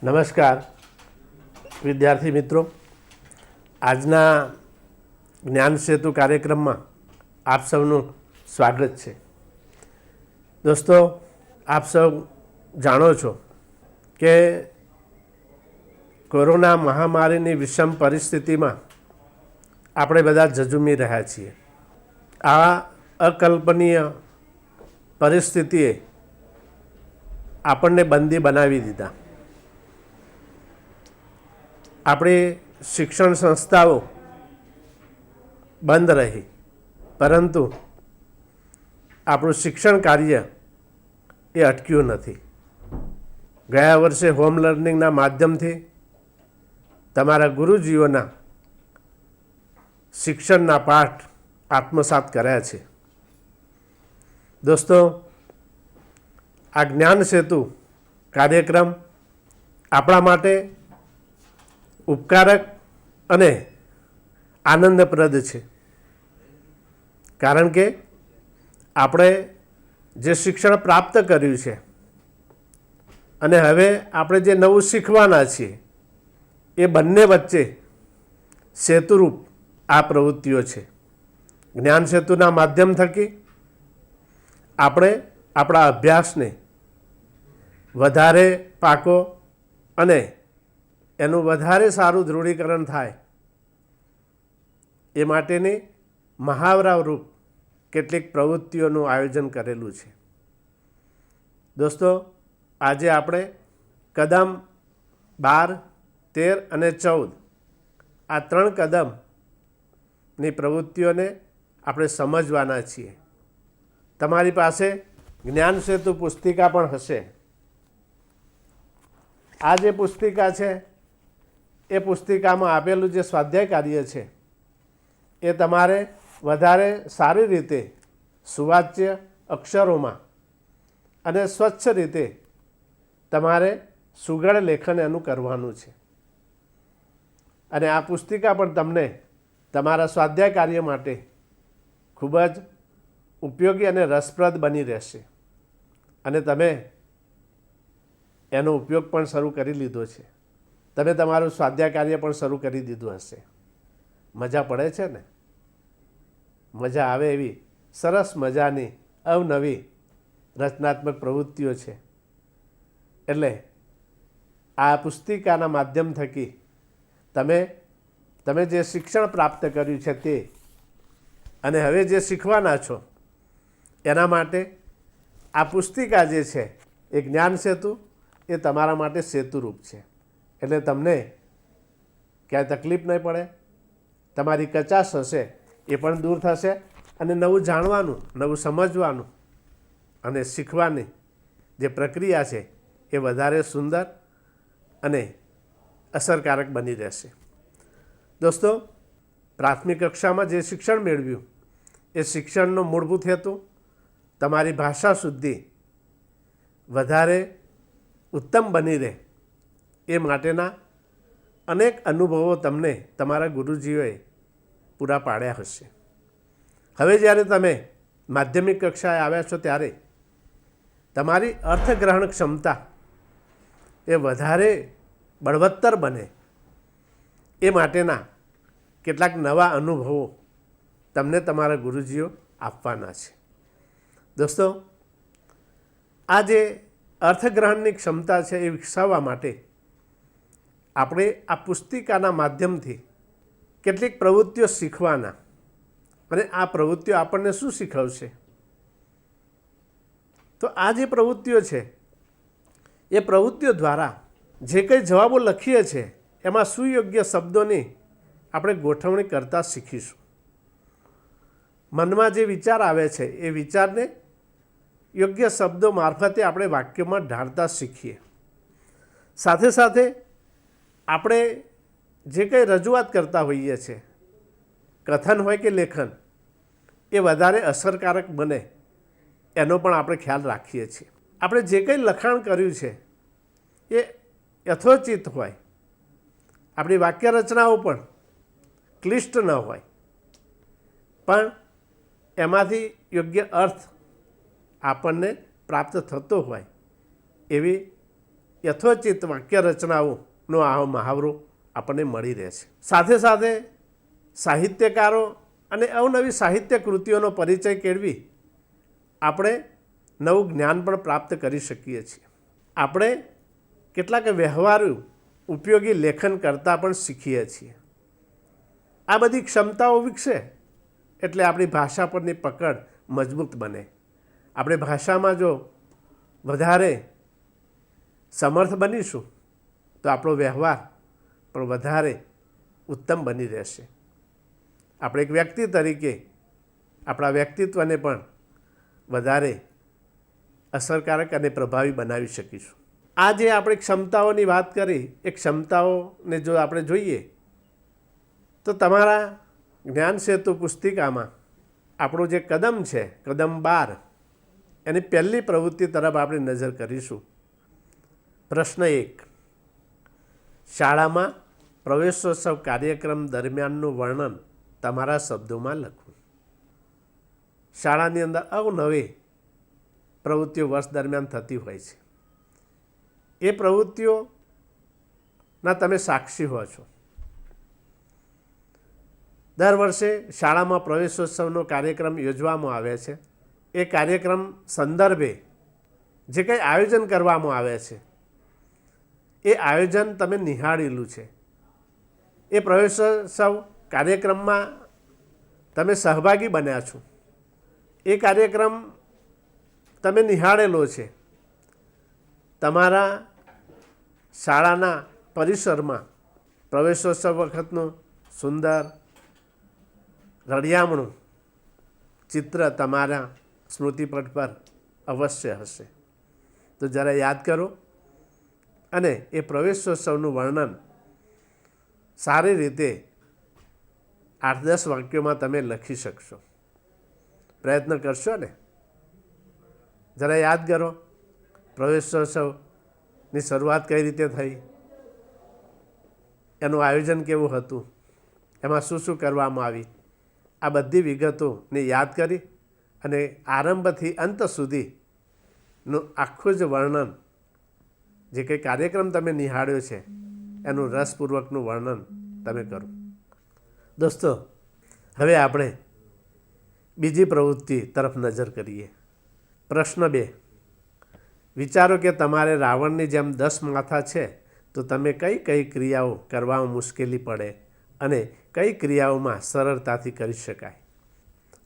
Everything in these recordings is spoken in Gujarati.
નમસ્કાર વિદ્યાર્થી મિત્રો, આજના જ્ઞાન સેતુ કાર્યક્રમમાં આપ સૌનું સ્વાગત છે. દોસ્તો, આપ સૌ જાણો છો કે કોરોના મહામારીની વિષમ પરિસ્થિતિમાં આપણે બધા ઝઝૂમી રહ્યા છીએ. આ અકલ્પનીય પરિસ્થિતિએ આપણને બંદી બનાવી દીધા. આપણી શિક્ષણ સંસ્થાઓ બંધ રહી, પરંતુ આપણું શિક્ષણ કાર્ય એ અટક્યું નથી. ગયા વર્ષે હોમ લર્નિંગના માધ્યમથી તમારા ગુરુજીઓના શિક્ષણના પાઠ આત્મસાત કર્યા છે. દોસ્તો, આ જ્ઞાન સેતુ કાર્યક્રમ આપણા માટે ઉપકારક અને આનંદપ્રદ છે, કારણ કે આપણે જે શિક્ષણ પ્રાપ્ત કર્યું છે અને હવે આપણે જે નવું શીખવાના છીએ એ બંને વચ્ચે સેતુરૂપ આ પ્રવૃત્તિઓ છે. જ્ઞાન સેતુના માધ્યમ થકી આપણે આપણા અભ્યાસને વધારે પાકો અને એનું વધારે સારું દૃઢીકરણ થાય એ માટેની મહાવરારૂપ કેટલીક પ્રવૃત્તિઓનું આયોજન કરેલું છે. દોસ્તો, આજે આપણે કદમ 12, 13 અને 14 આ 3 કદમની પ્રવૃત્તિઓને આપણે સમજવાના છીએ. તમારી પાસે જ્ઞાન સેતુ પુસ્તિકા પણ હશે. આ જે પુસ્તિકા છે એ પુસ્તિકામાં આપેલું જે સ્વાધ્યાય કાર્ય છે એ તમારે વધારે સારી રીતે સુવાચ્ય અક્ષરોમાં અને સ્વચ્છ રીતે તમારે સુઘડ લેખન એનું કરવાનું છે. અને આ પુસ્તિકા પણ તમને તમારા સ્વાધ્યાય કાર્ય માટે ખૂબ જ ઉપયોગી અને રસપ્રદ બની રહેશે. અને તમે એનો ઉપયોગ પણ શરૂ કરી લીધો છે. તમે તમારું સ્વાધ્યાય કાર્ય પણ શરૂ કરી દીધું હશે. મજા પડે છે ને? મજા આવે એવી સરસ મજાની અવનવી રચનાત્મક પ્રવૃત્તિઓ છે. એટલે આ પુસ્તિકાના માધ્યમ થકી તમે જે શિક્ષણ પ્રાપ્ત કર્યું છે તે અને હવે જે શીખવાના છો એના માટે આ પુસ્તિકા જે છે એ જ્ઞાન સેતુ એ તમારા માટે સેતુરૂપ છે. એટલે તમને ક્યાંય તકલીફ નહીં પડે, તમારી કચાશ હશે એ પણ દૂર થશે અને નવું જાણવાનું, નવું સમજવાનું અને શીખવાની જે પ્રક્રિયા છે એ વધારે સુંદર અને અસરકારક બની રહેશે. દોસ્તો, પ્રાથમિક કક્ષામાં જે શિક્ષણ મેળવ્યું એ શિક્ષણનો મૂળભૂત હેતુ તમારી ભાષા શુદ્ધિ વધારે ઉત્તમ બની રહે એ માટેના અનેક અનુભવો તમને તમારા ગુરુજીઓએ પૂરા પાડ્યા હશે. હવે જ્યારે તમે માધ્યમિક કક્ષાએ આવ્યા છો ત્યારે તમારી અર્થગ્રહણ ક્ષમતા એ વધારે બળવત્તર બને એ માટેના કેટલાક નવા અનુભવો તમને તમારા ગુરુજીઓ આપવાના છે. દોસ્તો, આ જે અર્થગ્રહણની ક્ષમતા છે એ વિકસાવવા માટે આપણે આ પુસ્તિકાના માધ્યમથી કેટલીક પ્રવૃત્તિઓ શીખવાના. અને આ પ્રવૃત્તિઓ આપણને શું શીખવશે? તો આ જે પ્રવૃત્તિઓ છે એ પ્રવૃત્તિઓ દ્વારા જે કંઈ જવાબો લખીએ છીએ એમાં સુયોગ્ય શબ્દોની આપણે ગોઠવણી કરતાં શીખીશું. મનમાં જે વિચાર આવે છે એ વિચારને યોગ્ય શબ્દો મારફતે આપણે વાક્યમાં ઢાળતા શીખીએ. સાથે સાથે આપણે જે કંઈ રજૂઆત કરતા હોઈએ છીએ, કથન હોય કે લેખન, એ વધારે અસરકારક બને એનો પણ આપણે ખ્યાલ રાખીએ છીએ. આપણે જે કંઈ લખાણ કર્યું છે એ યથોચિત હોય, આપણી વાક્ય રચનાઓ પણ ક્લિષ્ટ ન હોય, પણ એમાંથી યોગ્ય અર્થ આપણને પ્રાપ્ત થતો હોય એવી યથોચિત વાક્ય રચનાઓનો આ મહાવરો આપણને મળી રહે છે. સાથે સાથે સાહિત્યકારો અને અવનવી સાહિત્ય કૃતિઓનો પરિચય કેળવી આપણે નવું જ્ઞાન પણ પ્રાપ્ત કરી શકીએ છીએ. આપણે કેટલાક વ્યવહારુ ઉપયોગી લેખન કરતાં પણ શીખીએ છીએ. આ બધી ક્ષમતાઓ વિકસે એટલે આપણી ભાષા પરની પકડ મજબૂત બને. આપણે ભાષામાં જો વધારે સમર્થ બનીશું તો આપણો વ્યવહાર પણ વધારે ઉત્તમ બની રહેશે. આપણે એક વ્યક્તિ તરીકે આપણા વ્યક્તિત્વને પણ વધારે અસરકારક અને પ્રભાવી બનાવી શકીશું. આ જે આપણે ક્ષમતાઓની વાત કરી એ ક્ષમતાઓને જો આપણે જોઈએ તો તમારા જ્ઞાન સેતુ પુસ્તિકામાં આપણું જે કદમ છે, કદમ 12, એની પહેલી પ્રવૃત્તિ તરફ આપણે નજર કરીશું. પ્રશ્ન 1, શાળામાં પ્રવેશોત્સવ કાર્યક્રમ દરમિયાનનું વર્ણન તમારા શબ્દોમાં લખવું. શાળાની અંદર અવનવી પ્રવૃત્તિઓ વર્ષ દરમિયાન થતી હોય છે. એ પ્રવૃત્તિઓના તમે સાક્ષી હો છો. દર વર્ષે શાળામાં પ્રવેશોત્સવનો કાર્યક્રમ યોજવામાં આવે છે. એ કાર્યક્રમ સંદર્ભે જે કંઈ આયોજન કરવામાં આવે છે એ આયોજન તમે નિહાળેલું છે. એ પ્રવેશોત્સવ કાર્યક્રમમાં તમે સહભાગી બન્યા છો. એ કાર્યક્રમ તમે નિહાળેલો છે. તમારા શાળાના પરિસરમાં પ્રવેશોત્સવ વખતનું સુંદર રળિયામણું ચિત્ર તમારા સ્મૃતિપટ પર અવશ્ય હશે. તો જરા યાદ કરો અને એ પ્રવેશોત્સવનું વર્ણન સારી રીતે 8-10 વાક્યોમાં તમે લખી શકશો. પ્રયત્ન કરશો ને? જરા યાદ કરો પ્રવેશોત્સવની શરૂઆત કઈ રીતે થઈ, એનું આયોજન કેવું હતું, એમાં શું શું કરવામાં આવી. આ બધી વિગતોને યાદ કરી અને આરંભથી અંત સુધીનું આખું જ વર્ણન, જે કંઈ કાર્યક્રમ તમે નિહાળ્યો છે એનું રસપૂર્વકનું વર્ણન તમે કરો. દોસ્તો, હવે આપણે બીજી પ્રવૃત્તિ તરફ નજર કરીએ. પ્રશ્ન 2, વિચારો કે તમારે રાવણની જેમ 10 માથા છે તો તમે કઈ કઈ ક્રિયાઓ કરવામાં મુશ્કેલી પડે અને કઈ ક્રિયાઓમાં સરળતાથી કરી શકાય.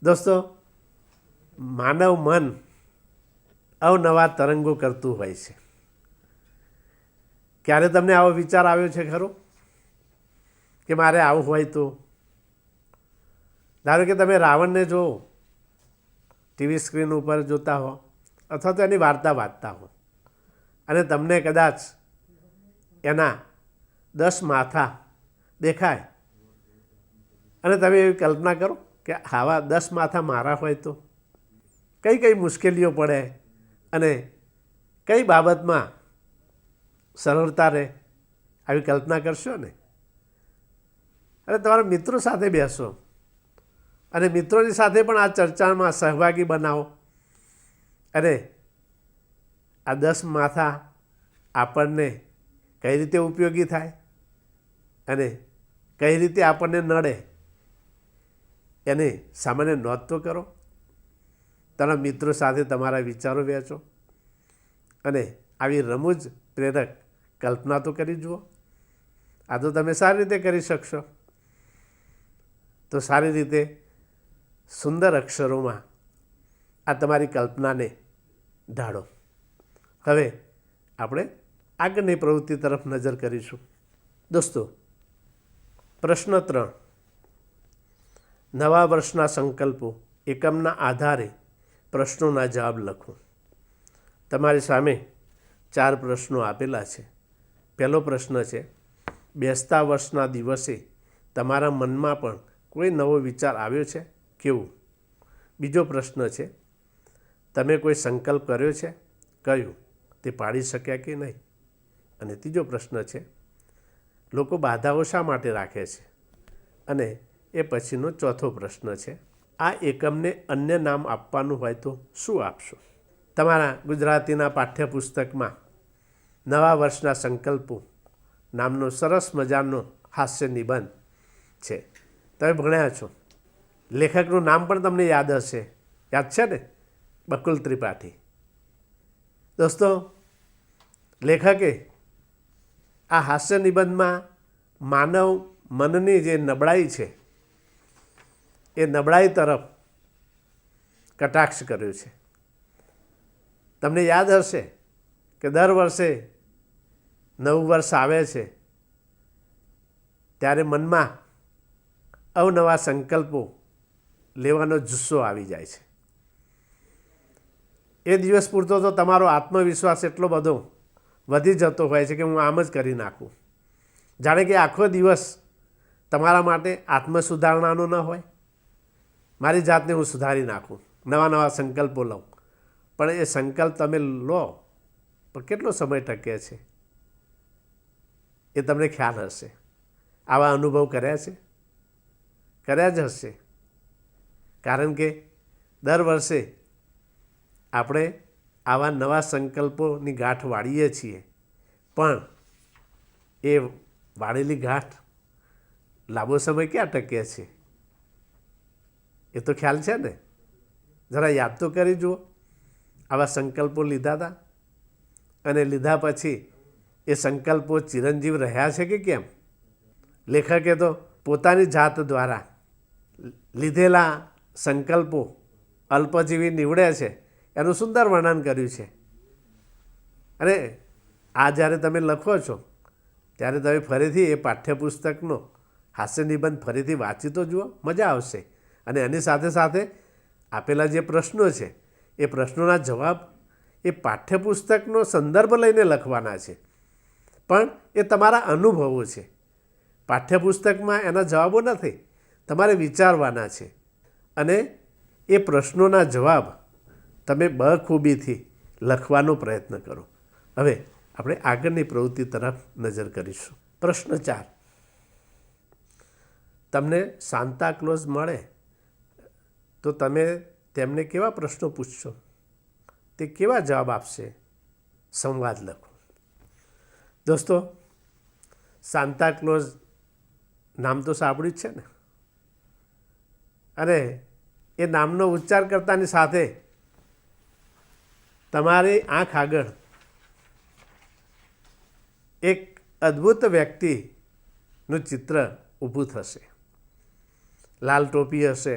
દોસ્તો, માનવ મન અવનવા તરંગો કરતું હોય છે. ક્યારે તમને આવો વિચાર આવ્યો છે ખરો કે મારે આવું હોય તો? ધારો કે તમે રાવણને જો ટીવી સ્ક્રીન ઉપર જોતા હો અથવા તો એની વાર્તા વાંચતા હો અને તમને કદાચ એના 10 માથા દેખાય અને તમે એવી કલ્પના કરો કે આવા 10 માથા મારા હોય તો કઈ કઈ મુશ્કેલીઓ પડે અને કઈ બાબતમાં સરળતા રહે. આવી કલ્પના કરશો ને? અને તમારા મિત્રો સાથે બેસો અને મિત્રોની સાથે પણ આ ચર્ચામાં સહભાગી બનાવો અને આ 10 માથા આપણને કઈ રીતે ઉપયોગી થાય અને કઈ રીતે આપણને નડે એની સામાન્ય નોંધ તો કરો. તમારા મિત્રો સાથે તમારા વિચારો વહેંચો અને આવી રમૂજ પ્રેરક કલ્પના તો કરી જુઓ. આ તો તમે સારી રીતે કરી શકશો. તો સારી રીતે સુંદર અક્ષરોમાં આ તમારી કલ્પનાને ઢાળો. હવે આપણે આગળની પ્રવૃત્તિ તરફ નજર કરીશું. દોસ્તો, પ્રશ્ન 3, નવા વર્ષના સંકલ્પો એકમના આધારે પ્રશ્નોના જવાબ લખો. તમારી સામે 4 પ્રશ્નો આપેલા છે. પહેલો પ્રશ્ન છે, બેસતા વર્ષના દિવસે તમારા મનમાં પણ કોઈ નવો વિચાર આવ્યો છે? કેવું? બીજો પ્રશ્ન છે, તમે કોઈ સંકલ્પ કર્યો છે? કયું? તે પાડી શક્યા કે નહીં? અને ત્રીજો પ્રશ્ન છે, લોકો બાધાઓ શા માટે રાખે છે? અને એ પછીનો ચોથો પ્રશ્ન છે, આ એકમને અન્ય નામ આપવાનું હોય તો શું આપશો? તમારા ગુજરાતીના પાઠ્યપુસ્તકમાં નવા વર્ષના સંકલ્પો નામનો સરસ મજાનો હાસ્ય નિબંધ છે. તમે ભણ્યા છો. લેખકનું નામ પણ તમને યાદ હશે. યાદ છે ને? બકુલ ત્રિપાઠી. દોસ્તો, લેખકે આ હાસ્ય નિબંધમાં માનવ મનની જે નબળાઈ છે એ નબળાઈ તરફ કટાક્ષ કર્યો છે. તમને યાદ હશે કે દર વર્ષે નવું વર્ષ આવે છે ત્યારે મનમાં અવનવા સંકલ્પો લેવાનો જુસ્સો આવી જાય છે. એ દિવસ પૂરતો તો તમારો આત્મવિશ્વાસ એટલો બધો વધી જતો હોય છે કે હું આમ જ કરી નાખું. જાણે કે આખો દિવસ તમારા માટે આત્મસુધારણાનો ન હોય. મારી જાતને હું સુધારી નાખું, નવા નવા સંકલ્પો લઉં. પણ એ સંકલ્પ તમે લો પણ કેટલો સમય ટકે છે એ તમને ખ્યાલ હશે. આવા અનુભવ કર્યા છે? કર્યા જ હશે. કારણ કે દર વર્ષે આપણે આવા નવા સંકલ્પોની ગાંઠ વાળીએ છીએ, પણ એ વાળેલી ગાંઠ લાંબો સમય ક્યાં ટકે છે એ તો ખ્યાલ છે ને? જરા યાદ તો કરી જુઓ. આવા સંકલ્પો લીધા હતા અને લીધા પછી એ સંકલ્પો ચિરંજીવ રહ્યા છે કે કેમ? લેખકે તો પોતાની જાત દ્વારા લીધેલા સંકલ્પો અલ્પજીવી નીવડે છે એનું સુંદર વર્ણન કર્યું છે. અને આ જ્યારે તમે લખો છો ત્યારે તમે ફરીથી એ પાઠ્યપુસ્તકનો હાસ્ય નિબંધ ફરીથી વાંચી તો જુઓ, મજા આવશે. અને એની સાથે સાથે આપેલા જે પ્રશ્નો છે એ પ્રશ્નોના જવાબ એ પાઠ્યપુસ્તકનો સંદર્ભ લઈને લખવાના છે, પણ એ તમારા અનુભવો છે. પાઠ્યપુસ્તકમાં એના જવાબો નથી, તમારે વિચારવાના છે. અને એ પ્રશ્નોના જવાબ તમે બખૂબીથી લખવાનો પ્રયત્ન કરો. હવે આપણે આગળની પ્રવૃત્તિ તરફ નજર કરીશું. પ્રશ્ન 4. તમને સાન્તાક્લોઝ મળે તો તમે તેમને કેવા પ્રશ્નો પૂછશો? તે કેવા જવાબ આપશે? સંવાદ લખો. દોસ્તો, સાન્તાક્લોઝ નામ તો સાંભળ્યું જ છે ને? અને એ નામનો ઉચ્ચાર કરતાની સાથે તમારી આંખ આગળ એક અદ્ભુત વ્યક્તિનું ચિત્ર ઊભું થશે. લાલ ટોપી હશે,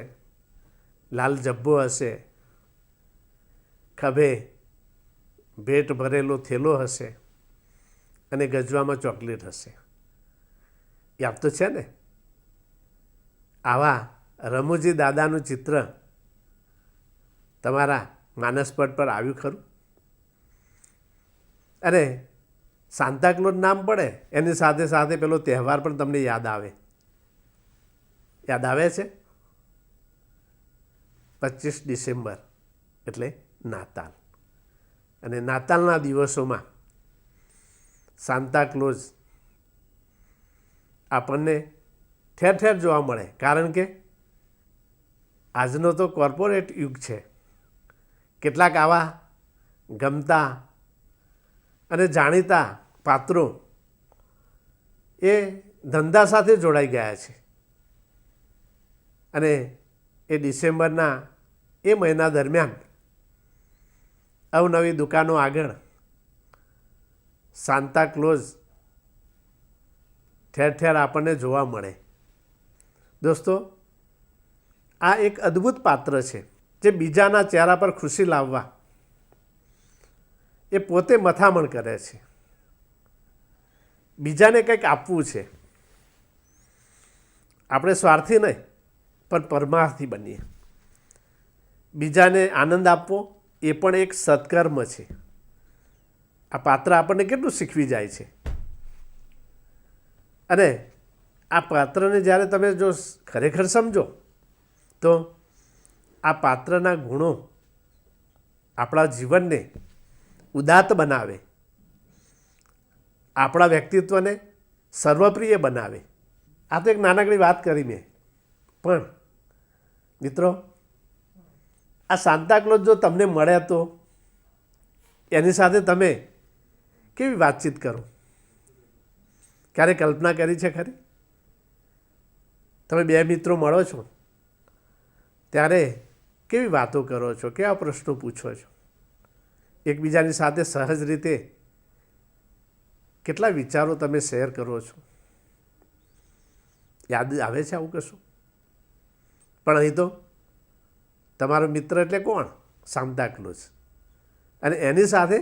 લાલ જબ્બો હશે, ખભે ભેટ ભરેલો થેલો હશે અને ગજવામાં ચોકલેટ હશે. યાદ તો છે ને? આવા રમૂજી દાદાનું ચિત્ર તમારા માનસપટ પર આવ્યું ખરું? અને સાન્તાક્લોઝ નામ પડે એની સાથે સાથે પેલો તહેવાર પણ તમને યાદ આવે. યાદ આવે છે? 25 ડિસેમ્બર એટલે નાતાલ. અને નાતાલના દિવસોમાં સાન્તાક્લોઝ આપણને ઠેર ઠેર જોવા મળે. કારણ કે આજનો તો કોર્પોરેટ યુગ છે. કેટલાક આવા ગમતા અને જાણીતા પાત્રો એ ધંધા સાથે જોડાઈ ગયા છે. અને એ ડિસેમ્બરના એ મહિના દરમિયાન અવનવી દુકાનો આગળ સાન્તાક્લોઝ ઠેર ઠેર આપણને જોવા મળે. દોસ્તો, આ એક અદ્ભુત પાત્ર છે જે બીજાના ચહેરા પર ખુશી લાવવા એ પોતે મથામણ કરે છે. બીજાને કંઈક આપવું છે. આપણે સ્વાર્થી નહીં પણ પરમાર્થી બનીએ. બીજાને આનંદ આપવો એ પણ એક સત્કર્મ છે. આ પાત્ર આપણને કેટલું શીખવી જાય છે. અને આ પાત્રને જ્યારે તમે જો ખરેખર સમજો તો આ પાત્રના ગુણો આપણા જીવનને ઉદાત્ત બનાવે, આપણા વ્યક્તિત્વને સર્વપ્રિય બનાવે. આ તો એક નાનકડી વાત કરી મેં, પણ મિત્રો, આ સાન્તાક્લોઝ જો તમને મળે તો એની સાથે તમે કેવી વાતચીત કરો? ક્યારે કલ્પના કરી છે ખરી? તમે બે મિત્રો મળો છો ત્યારે કેવી વાતો કરો છો, કેવા પ્રશ્નો પૂછો છો? એકબીજાની સાથે સહજ રીતે કેટલા વિચારો તમે શેર કરો છો? યાદ આવે છે આવું કશું? પણ અહીં તો તમારો મિત્ર એટલે કોણ? Santa Claus. અને એની સાથે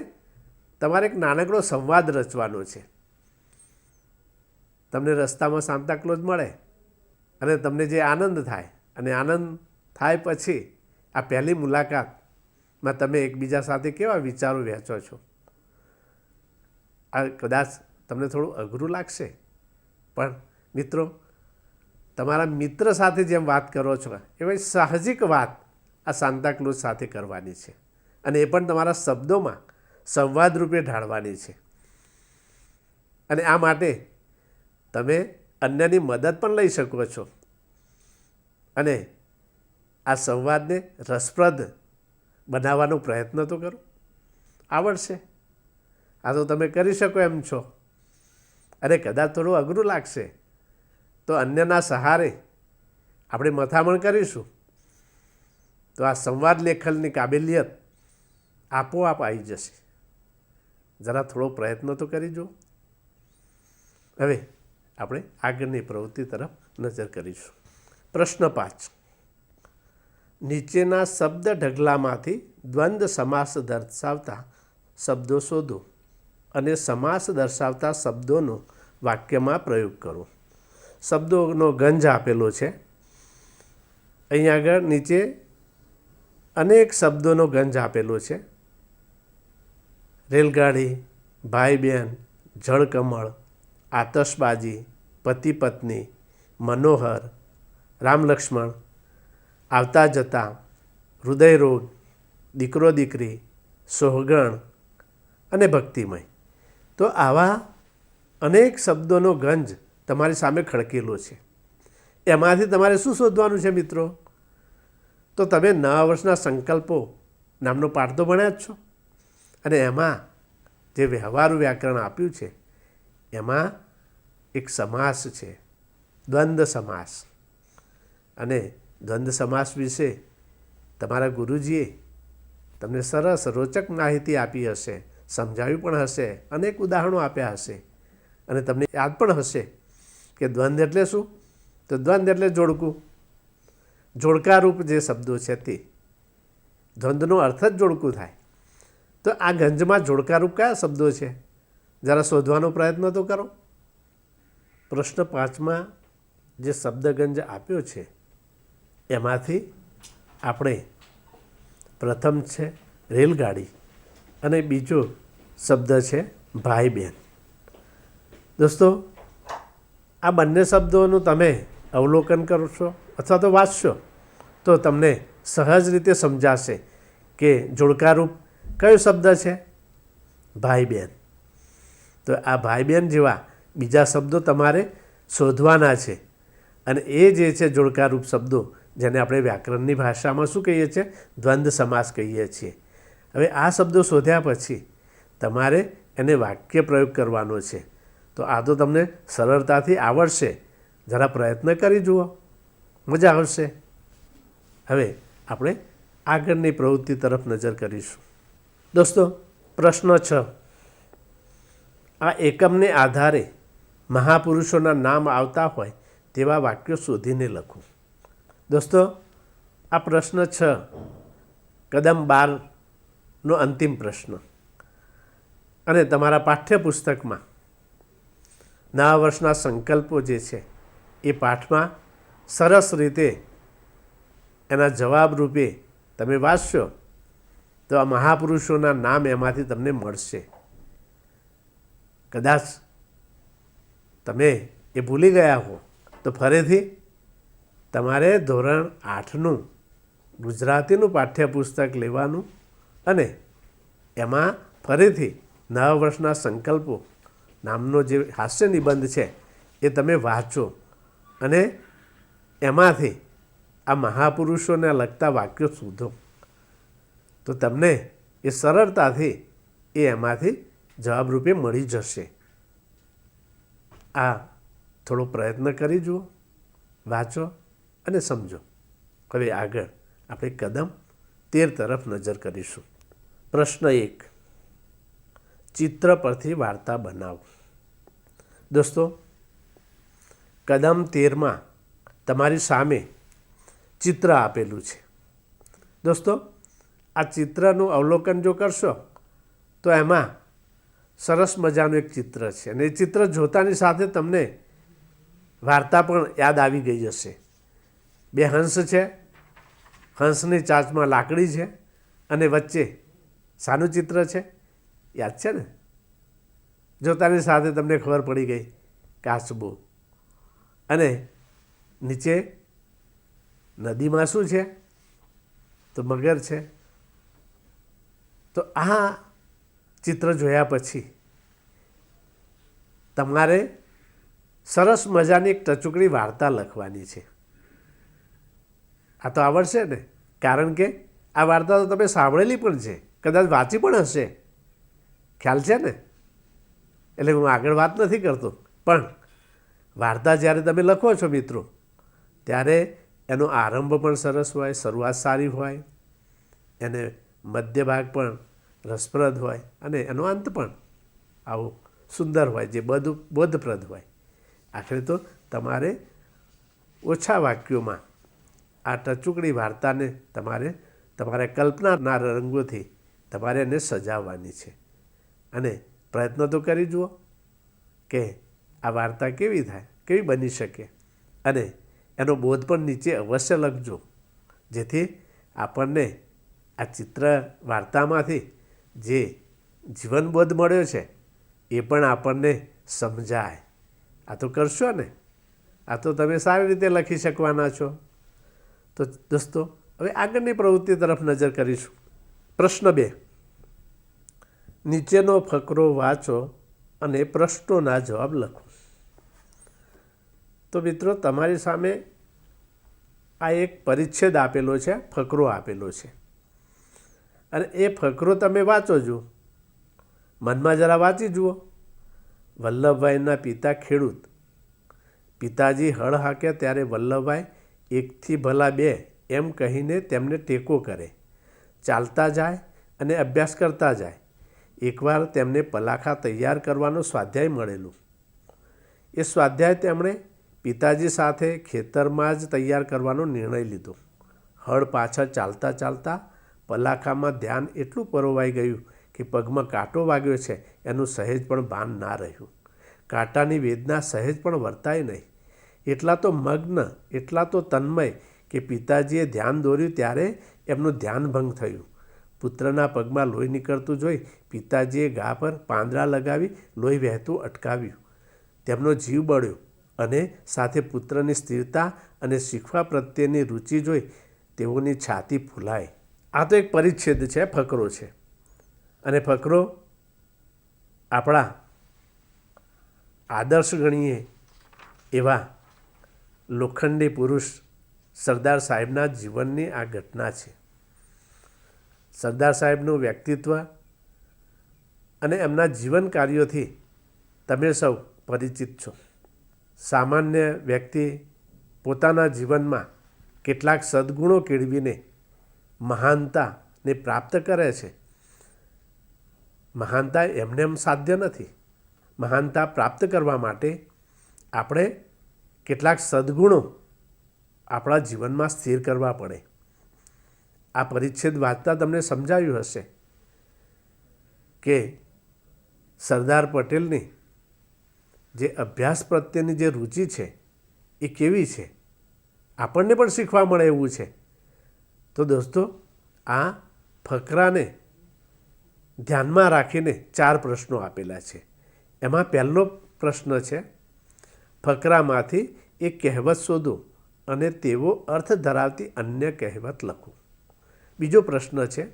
તમારે એક નાનકડો સંવાદ રચવાનો છે. તમને રસ્તામાં સાન્તા ક્લોઝ મળે અને તમને જે આનંદ થાય, અને આનંદ થાય પછી આ પહેલી મુલાકાતમાં તમે એકબીજા સાથે કેવા વિચારો વહેંચો છો? આ કદાચ તમને થોડું અઘરું લાગશે, પણ મિત્રો, તમારા મિત્ર સાથે જેમ વાત કરો છો એવી સાહજિક વાત આ સાન્તા ક્લોઝ સાથે કરવાની છે, અને એ પણ તમારા શબ્દોમાં સંવાદ રૂપે ઢાળવાની છે. અને આ માટે તમે અન્યની મદદ પણ લઈ શકો છો, અને આ સંવાદને રસપ્રદ બનાવવાનો પ્રયત્ન તો કરો. આવડશે? આ તો તમે કરી શકો એમ છો. અને કદાચ થોડું અઘરું લાગશે તો અન્યના સહારે આપણે મથામણ કરીશું તો આ સંવાદ લેખનની કાબેલિયત આપોઆપ આવી જશે. જરા થોડો પ્રયત્ન તો કરી જુઓ. હવે આપણે આગળની પ્રવૃત્તિ તરફ નજર કરીશું. પ્રશ્ન 5. નીચેના શબ્દ ઢગલામાંથી દ્વંદ્વ સમાસ દર્શાવતા શબ્દો શોધો અને સમાસ દર્શાવતા શબ્દોનો વાક્યમાં પ્રયોગ કરો. શબ્દોનો ગંજ આપેલો છે. અહીં આગળ નીચે અનેક શબ્દોનો ગંજ આપેલો છે. રેલગાડી, ભાઈ બહેન, જળકમળ, આતશબાજી, પતિ પત્ની, મનોહર, રામ લક્ષ્મણ, આવતા જતા, હૃદયરોગ, દીકરો દીકરી, સોહગણ અને ભક્તિમય. તો આવા અનેક શબ્દોનો ગંજ તમારી સામે ખડકેલો છે. એમાંથી તમારે શું શોધવાનું છે મિત્રો? તો તમે નવા વર્ષના સંકલ્પો નામનો પાઠ તો ભણ્યા જ છો, અને એમાં જે વ્યવહારુ વ્યાકરણ આપ્યું છે એમાં એક સમાસ છે, દ્વંદ્વ સમાસ. અને દ્વંદ્વ સમાસ વિશે તમારા ગુરુજીએ તમને સરસ રોચક માહિતી આપી હશે, સમજાવ્યું પણ હશે, અનેક ઉદાહરણો આપ્યા હશે, અને તમને યાદ પણ હશે કે દ્વંદ્વ એટલે શું? તો દ્વંદ્વ એટલે જોડકું. જોડકારૂપ જે શબ્દો છે તે દ્વંદ્વનો અર્થ જ જોડકું થાય. તો આ ગંજમાં જોડકારૂપ કયા શબ્દો છે? જરા શોધવાનો પ્રયત્ન તો કરો. પ્રશ્ન 5માં જે શબ્દગંજ આપ્યો છે એમાંથી આપણે પ્રથમ છે રેલગાડી અને બીજો શબ્દ છે ભાઈ બહેન. દોસ્તો, આ બંને શબ્દોનું તમે અવલોકન કરશો અથવા તો વાંચશો તો તમને સહજ રીતે સમજાશે કે જોડકારૂપ કયો શબ્દ છે? ભાઈ બહેન. તો આ ભાઈ બહેન જેવા બીજા શબ્દો તમારે શોધવાના છે, અને એ જે છે જોડકારૂપ શબ્દો, જેને આપણે વ્યાકરણની ભાષામાં શું કહીએ છીએ? દ્વંદ્વ સમાસ કહીએ છીએ. હવે આ શબ્દો શોધ્યા પછી તમારે એને વાક્ય પ્રયોગ કરવાનો છે. તો આ તો તમને સરળતાથી આવડશે. જરા પ્રયત્ન કરી જુઓ, મજા આવશે. હવે આપણે આગળની પ્રવૃત્તિ તરફ નજર કરીશું. દોસ્તો, પ્રશ્ન 6. આ એકમને આધારે મહાપુરુષોના નામ આવતા હોય તેવા વાક્યો શોધીને લખો. દોસ્તો, આ પ્રશ્ન 6 કદમ 12નો અંતિમ પ્રશ્ન, અને તમારા પાઠ્યપુસ્તકમાં નવા વર્ષના સંકલ્પો જે છે એ પાઠમાં સરસ રીતે એના જવાબ રૂપે તમે વાંચશો તો આ મહાપુરુષોના નામ એમાંથી તમને મળશે. કદાચ તમે એ ભૂલી ગયા હો તો ફરીથી તમારે ધોરણ 8નું ગુજરાતીનું પાઠ્યપુસ્તક લેવાનું, અને એમાં ફરીથી નવા વર્ષના સંકલ્પો નામનો જે હાસ્ય નિબંધ છે એ તમે વાંચો, અને એમાંથી આ મહાપુરુષોને લગતા વાક્યો શોધો. તો તમને એ સરળતાથી એમાંથી જવાબ રૂપે મળી જશે. આ થોડો પ્રયત્ન કરી જુઓ, વાંચો અને સમજો. હવે આગળ આપણે કદમ 13 તરફ નજર કરીશું. પ્રશ્ન 1, ચિત્ર પરથી વાર્તા બનાવો. દોસ્તો, કદમ 13માં તમારી સામે ચિત્ર આપેલું છે. દોસ્તો, આ ચિત્રનું અવલોકન જો કરશો તો એમાં સરસ મજાનું એક ચિત્ર છે અને એ ચિત્ર જોતાની સાથે તમને વાર્તા પણ યાદ આવી ગઈ હશે. 2 હંસ છે, હંસની ચાંચમાં લાકડી છે અને વચ્ચે શાનું ચિત્ર છે? યાદ છે ને? જોતાની સાથે તમને ખબર પડી ગઈ, કાચબો. અને નીચે નદીમાં શું છે? તો મગર છે. તો આ ચિત્ર જોયા પછી તમારે સરસ મજાની એક ટચુકડી વાર્તા લખવાની છે. આ તો આવડશે ને, કારણ કે આ વાર્તા તો તમે સાંભળેલી પણ છે, કદાચ વાંચી પણ હશે. ખ્યાલ છે ને? એટલે હું આગળ વાત નથી કરતો, પણ વાર્તા જ્યારે તમે લખો છો મિત્રો, ત્યારે એનો આરંભ પણ સરસ હોય, શરૂઆત સારી હોય, એને મધ્ય ભાગ પણ રસપ્રદ હોય અને એનો અંત પણ આવો સુંદર હોય, જે બોધપ્રદ હોય. આખરે તો તમારે ઓછા વાક્યોમાં આ ટચુકડી વાર્તાને તમારે કલ્પનાના રંગોથી તમારે એને સજાવવાની છે. અને પ્રયત્ન તો કરી જુઓ કે આ વાર્તા કેવી થાય, કેવી બની શકે. અને એનો બોધ પણ નીચે અવશ્ય લખજો, જેથી આપણને આ ચિત્ર વાર્તામાંથી જે જીવનબોધ મળ્યો છે એ પણ આપણને સમજાય. આ તો કરશો ને? આ તો તમે સારી રીતે લખી શકવાના છો. તો દોસ્તો, હવે આગળની પ્રવૃત્તિ તરફ નજર કરીશું. પ્રશ્ન 2, નીચેનો ફકરો વાંચો અને પ્રશ્નોના જવાબ લખો. તો મિત્રો, તમારી સામે આ એક પરિચ્છેદ આપેલો છે, ફકરો આપેલો છે. અને એ ફકરો તમે વાંચો જુઓ, મનમાં જરા વાંચી જુઓ. વલ્લભભાઈના પિતા ખેડૂત. પિતાજી હળ હાંકે ત્યારે વલ્લભભાઈ 1થી ભલા 2 એમ કહીને તેમને ટેકો કરે. ચાલતા જાય અને અભ્યાસ કરતા જાય. એકવાર તેમને પલાખા તૈયાર કરવાનું સ્વાધ્યાય મળેલું. એ સ્વાધ્યાય તેમણે પિતાજી સાથે ખેતરમાં જ તૈયાર કરવાનો નિર્ણય લીધો. હળ પાછળ ચાલતા ચાલતા પલાખામાં ધ્યાન એટલું પરોવાઈ ગયું કે પગમાં કાંટો વાગ્યો છે એનું સહેજ પણ ભાન ના રહ્યું. કાંટાની વેદના સહેજ પણ વર્તાય નહીં. એટલા તો મગ્ન, એટલા તો તન્મય કે પિતાજીએ ધ્યાન દોર્યું ત્યારે એમનું ધ્યાન ભંગ થયું. પુત્રના પગમાં લોહી નીકળતું જોઈ પિતાજીએ ઘા પર પાંદડા લગાવી લોહી વહેતું અટકાવ્યું. તેમનો જીવ બળ્યો અને સાથે પુત્રની સ્થિરતા અને શીખવા પ્રત્યેની રુચિ જોઈ તેઓની છાતી ફૂલાઈ. આ તો એક પરિચ્છેદ છે, ફકરો છે. અને ફકરો આપણા આદર્શ ગણીએ એવા લોખંડી પુરુષ સરદાર સાહેબના જીવનની આ ઘટના છે. સરદાર સાહેબનું વ્યક્તિત્વ અને એમના જીવન કાર્યોથી તમે સૌ પરિચિત છો. સામાન્ય વ્યક્તિ પોતાના જીવનમાં કેટલાક સદ્ગુણો કેળવીને મહાનતાને પ્રાપ્ત કરે છે. મહાનતા એમને એમ સાધ્ય નથી. મહાનતા પ્રાપ્ત કરવા માટે આપણે કેટલાક સદ્ગુણો આપણા જીવનમાં સ્થિર કરવા પડે. આ પરિચ્છેદ વાંચતા તમને સમજાયું હશે કે સરદાર પટેલની જે અભ્યાસ પ્રત્યેની જે રુચિ છે એ કેવી છે. આપણને પણ શીખવા મળે એવું છે. તો દોસ્તો, આ ફકરાને ધ્યાનમાં રાખીને 4 પ્રશ્નો આપેલા છે. એમાં પહેલો પ્રશ્ન છે, ફકરામાંથી એક કહેવત શોધો અને તેવો અર્થ ધરાવતી અન્ય કહેવત લખો. બીજો પ્રશ્ન છે,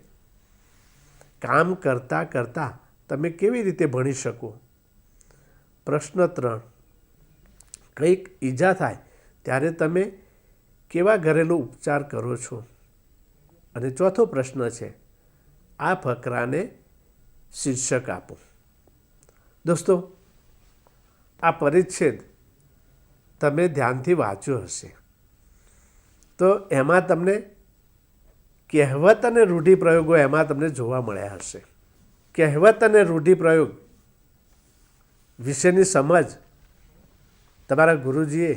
કામ કરતાં કરતાં તમે કેવી રીતે ભણી શકો. પ્રશ્ન 3, કંઈક ઈજા થાય ત્યારે તમે કેવા ઘરેલું ઉપચાર કરો છો. અને ચોથો પ્રશ્ન છે, આ ફકરાને શીર્ષક આપો. દોસ્તો, આ પરિચ્છેદ તમે ધ્યાનથી વાંચ્યો હશે તો એમાં તમને કહેવત અને રૂઢિપ્રયોગો એમાં તમને જોવા મળ્યા હશે. કહેવત અને રૂઢિપ્રયોગ વિશેની સમજ તમારા ગુરુજીએ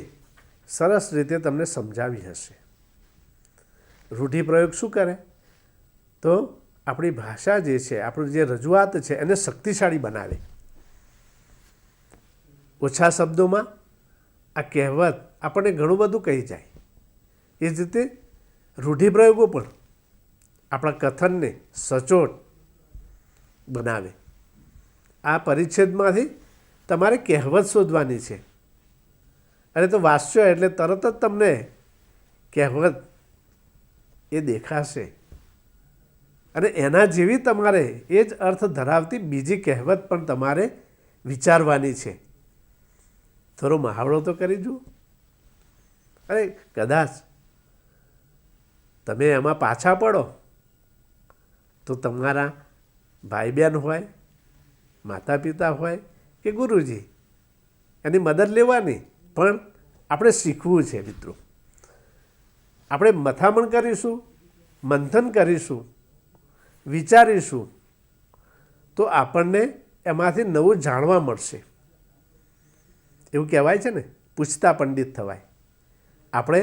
સરસ રીતે તમને સમજાવી હશે. રૂઢિપ્રયોગ શું કરે તો આપણી ભાષા જે છે, આપણું જે રજૂઆત છે એને શક્તિશાળી બનાવે. ઓછા શબ્દોમાં આ કહેવત આપણને ઘણું બધું કહી જાય. એ જ રીતે રૂઢિપ્રયોગો પણ આપણા કથનને સચોટ બનાવે. આ પરિચ્છેદમાંથી તમારે કહેવત શોધવાની છે. અને તો વાંચશો એટલે તરત જ તમને કહેવત એ દેખાશે અને એના જેવી તમારે એ જ અર્થ ધરાવતી બીજી કહેવત પણ તમારે વિચારવાની છે. થોડો મહાવરો તો કરી જુઓ. અરે કદાચ તમે એમાં પાછા પડો તો તમારા ભાઈ બહેન હોય, માતા પિતા હોય કે ગુરુજી, એની મદદ લેવાની. પણ આપણે શીખવું છે મિત્રો. આપણે મથામણ કરીશું, મંથન કરીશું, વિચારીશું તો આપણને એમાંથી નવું જાણવા મળશે. એવું કહેવાય છે ને, પૂછતા પંડિત થવાય. આપણે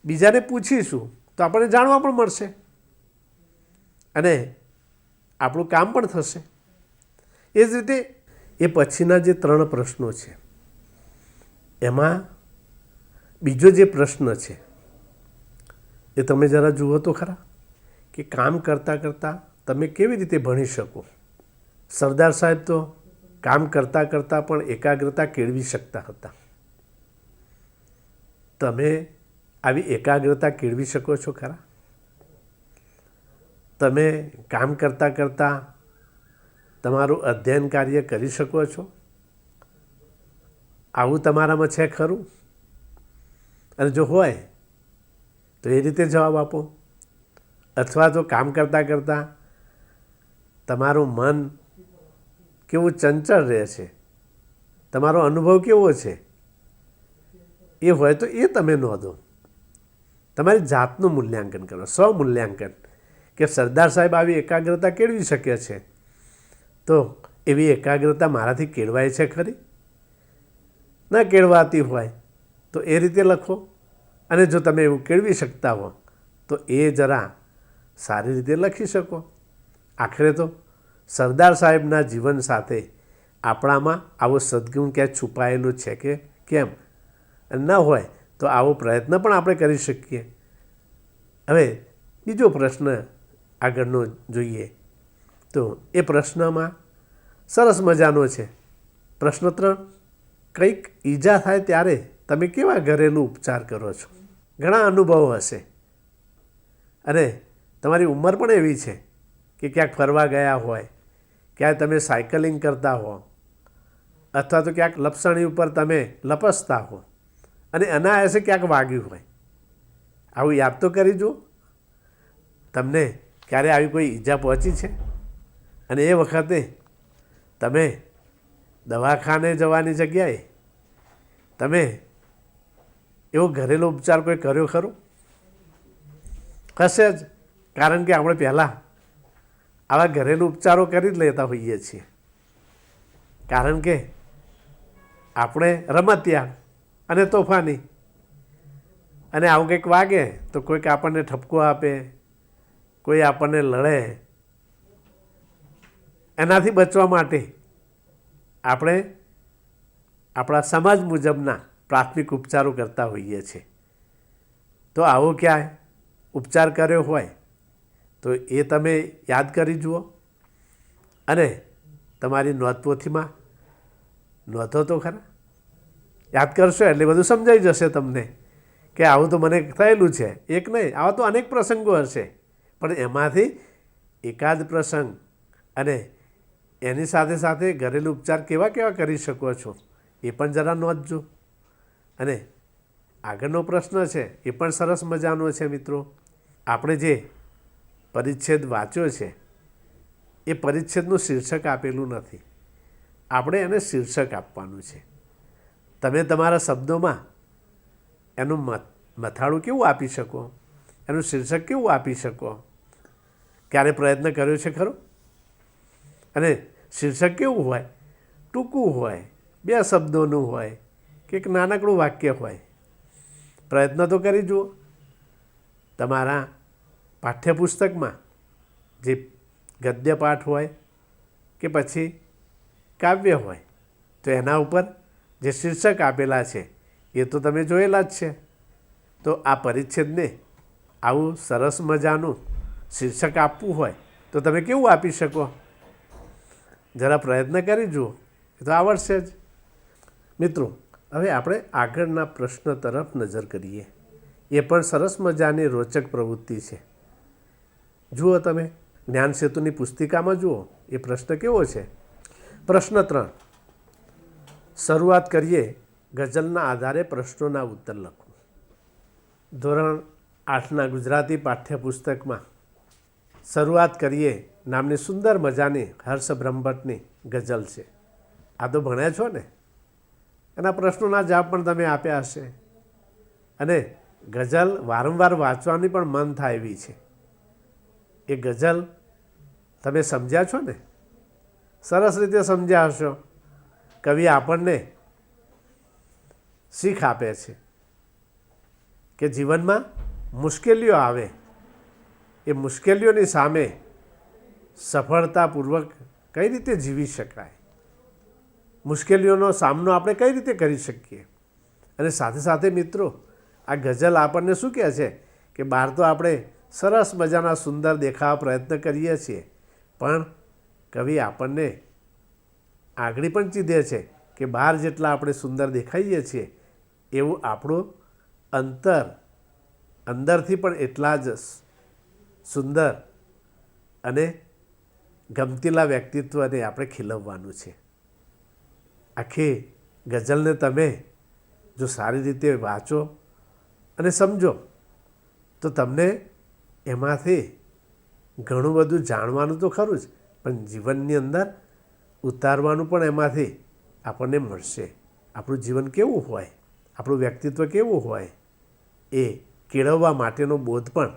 બીજાને પૂછીશું તો આપણને જાણવા પણ મળશે અને આપણું કામ પણ થશે. એ જ રીતે એ પછીના જે 3 પ્રશ્નો છે એમાં બીજો જે પ્રશ્ન છે એ તમે જરા જુઓ તો ખરા કે કામ કરતાં કરતાં તમે કેવી રીતે ભણી શકો. સરદાર સાહેબ તો કામ કરતાં કરતાં પણ એકાગ્રતા કેળવી શકતા હતા. તમે આવી એકાગ્રતા કેળવી શકો છો ખરા? તમે કામ કરતાં કરતાં તમારું અધ્યયન કાર્ય કરી શકો છો? આવું તમારામાં છે ખરું? અને જો હોય તો એ રીતે જવાબ આપો. અથવા તો કામ કરતાં કરતાં તમારું મન કેવું ચંચળ રહે છે, તમારો અનુભવ કેવો છે, એ હોય તો એ તમે નોંધો. તમારી જાતનું મૂલ્યાંકન કરો, સ્વમૂલ્યાંકન, કે સરદાર સાહેબ આવી એકાગ્રતા કેળવી શકે છે તો એવી એકાગ્રતા મારાથી કેળવાય છે ખરી? ન કેળવાતી હોય તો એ રીતે લખો. અને જો તમે એવું કેળવી શકતા હો તો એ જરા સારી રીતે લખી શકો. આખરે તો સરદાર સાહેબના જીવન સાથે આપણામાં આવો સદ્ગુણ ક્યાંય છુપાયેલું છે કે કેમ? ન હોય તો આવો પ્રયત્ન પણ આપણે કરી શકીએ. હવે બીજો પ્રશ્ન આગળનો જોઈએ તો એ પ્રશ્નમાં સરસ મજાનો છે. પ્રશ્ન 3, કંઈક ઈજા થાય ત્યારે તમે કેવા ઘરેલું ઉપચાર કરો છો? ઘણા અનુભવો હશે અને તમારી ઉંમર પણ એવી છે કે ક્યાંક ફરવા ગયા હોય, ક્યાંય તમે સાયકલિંગ કરતા હો અથવા તો ક્યાંક લપસણી ઉપર તમે લપસતા હો અને અનાયાસે ક્યાંક વાગ્યું હોય. આવું યાદ તો કરી જુઓ. તમને ક્યારે આવી કોઈ ઈજા પહોંચી છે? અને એ વખતે તમે દવાખાને જવાની જગ્યાએ તમે એવો ઘરેલું ઉપચાર કોઈ કર્યો ખરો? હશે જ, કારણ કે આપણે પહેલાં આવા ઘરેલું ઉપચારો કરી જ લેતા હોઈએ છીએ. કારણ કે આપણે રમતિયા અને તોફાની, અને આવું કંઈક વાગે તો કોઈક આપણને ઠપકો આપે, કોઈ આપણને લડે. એનાથી બચવા માટે આપણે આપણા સમાજ મુજબના પ્રાથમિક ઉપચારો કરતા હોઈએ છીએ. તો આવો ક્યાંય ઉપચાર કર્યો હોય તો એ તમે યાદ કરી જુઓ અને તમારી નોંધપોથીમાં નોંધો તો ખરા. યાદ કરશો એટલે બધું સમજાઈ જશે તમને કે આવું તો મને થયેલું છે. એક નહીં, આવા તો અનેક પ્રસંગો હશે, પણ એમાંથી એકાદ પ્રસંગ અને એની સાથે સાથે ઘરેલું ઉપચાર કેવા કેવા કરી શકો છો એ પણ જરા નોંધજો. અને આગળનો પ્રશ્ન છે એ પણ સરસ મજાનો છે મિત્રો. આપણે જે પરિચ્છેદ વાંચ્યો છે એ પરિચ્છેદનું શીર્ષક આપેલું નથી. આપણે એને શીર્ષક આપવાનું છે. તમે તમારા શબ્દોમાં એનું મથાળું કેવું આપી શકો, એનું શીર્ષક કેવું આપી શકો? ક્યારે પ્રયત્ન કર્યો છે ખરો? અને શીર્ષક કેવું હોય? ટૂંકું હોય, 2 શબ્દોનું હોય કે એક નાનકડું વાક્ય હોય. પ્રયત્ન તો કરી જુઓ. તમારા પાઠ્યપુસ્તકમાં જે ગદ્ય પાઠ હોય કે પછી કાવ્ય હોય તો એના ઉપર જે શીર્ષક આપેલા છે એ તો તમે જોયેલા જ છે. તો આ પરિચ્છેદને આવું સરસ મજાનું શીર્ષક આપવું હોય તો તમે કેવું આપી શકો? જરા પ્રયત્ન કરી જુઓ, એ તો આવડશે જ. મિત્રો, હવે આપણે આગળના પ્રશ્ન તરફ નજર કરીએ. એ પણ સરસ મજાની રોચક પ્રવૃત્તિ છે. જુઓ તમે જ્ઞાન સેતુની પુસ્તિકામાં જુઓ એ પ્રશ્ન કેવો છે. પ્રશ્ન 3, શરૂઆત કરીએ. ગઝલના આધારે પ્રશ્નોના ઉત્તર લખો. ધોરણ 8ના ગુજરાતી પાઠ્યપુસ્તકમાં શરૂઆત કરીએ નામની સુંદર મજાની હર્ષ બ્રહ્મભટ્ટની ગઝલ છે. આ તો ભણ્યા છો ને? એના પ્રશ્નોના જવાબ પણ તમે આપ્યા હશે. અને ગઝલ વારંવાર વાંચવાની પણ મન થાય એવી છે. એ ગઝલ તમે સમજ્યા છો ને? સરસ રીતે સમજ્યા હશો. કવિ આપણને શીખ આપે છે કે જીવનમાં મુશ્કેલીઓ આવે, એ મુશ્કેલીઓની સામે સફળતાપૂર્વક કઈ રીતે જીવી શકાય, મુશ્કેલીઓનો સામનો આપણે કઈ રીતે કરી શકીએ. અને સાથે સાથે મિત્રો, આ ગઝલ આપણને શું કહે છે કે બહાર તો આપણે સરસ મજાના સુંદર દેખાવા પ્રયત્ન કરીએ છીએ, પણ કવિ આપણને આગળ પણ ચીધે છે કે બહાર જેટલા આપણે સુંદર દેખાઈએ છીએ એવું આપણું અંદરથી પણ એટલા જ સુંદર અને ગમતીલા વ્યક્તિત્વને આપણે ખીલવવાનું છે. આખી ગઝલને તમે જો સારી રીતે વાંચો અને સમજો તો તમને એમાંથી ઘણું બધું જાણવાનું તો ખરું જ, પણ જીવનની અંદર ઉતારવાનું પણ એમાંથી આપણને મળશે. આપણું જીવન કેવું હોય, આપણું વ્યક્તિત્વ કેવું હોય એ કેળવવા માટેનો બોધ પણ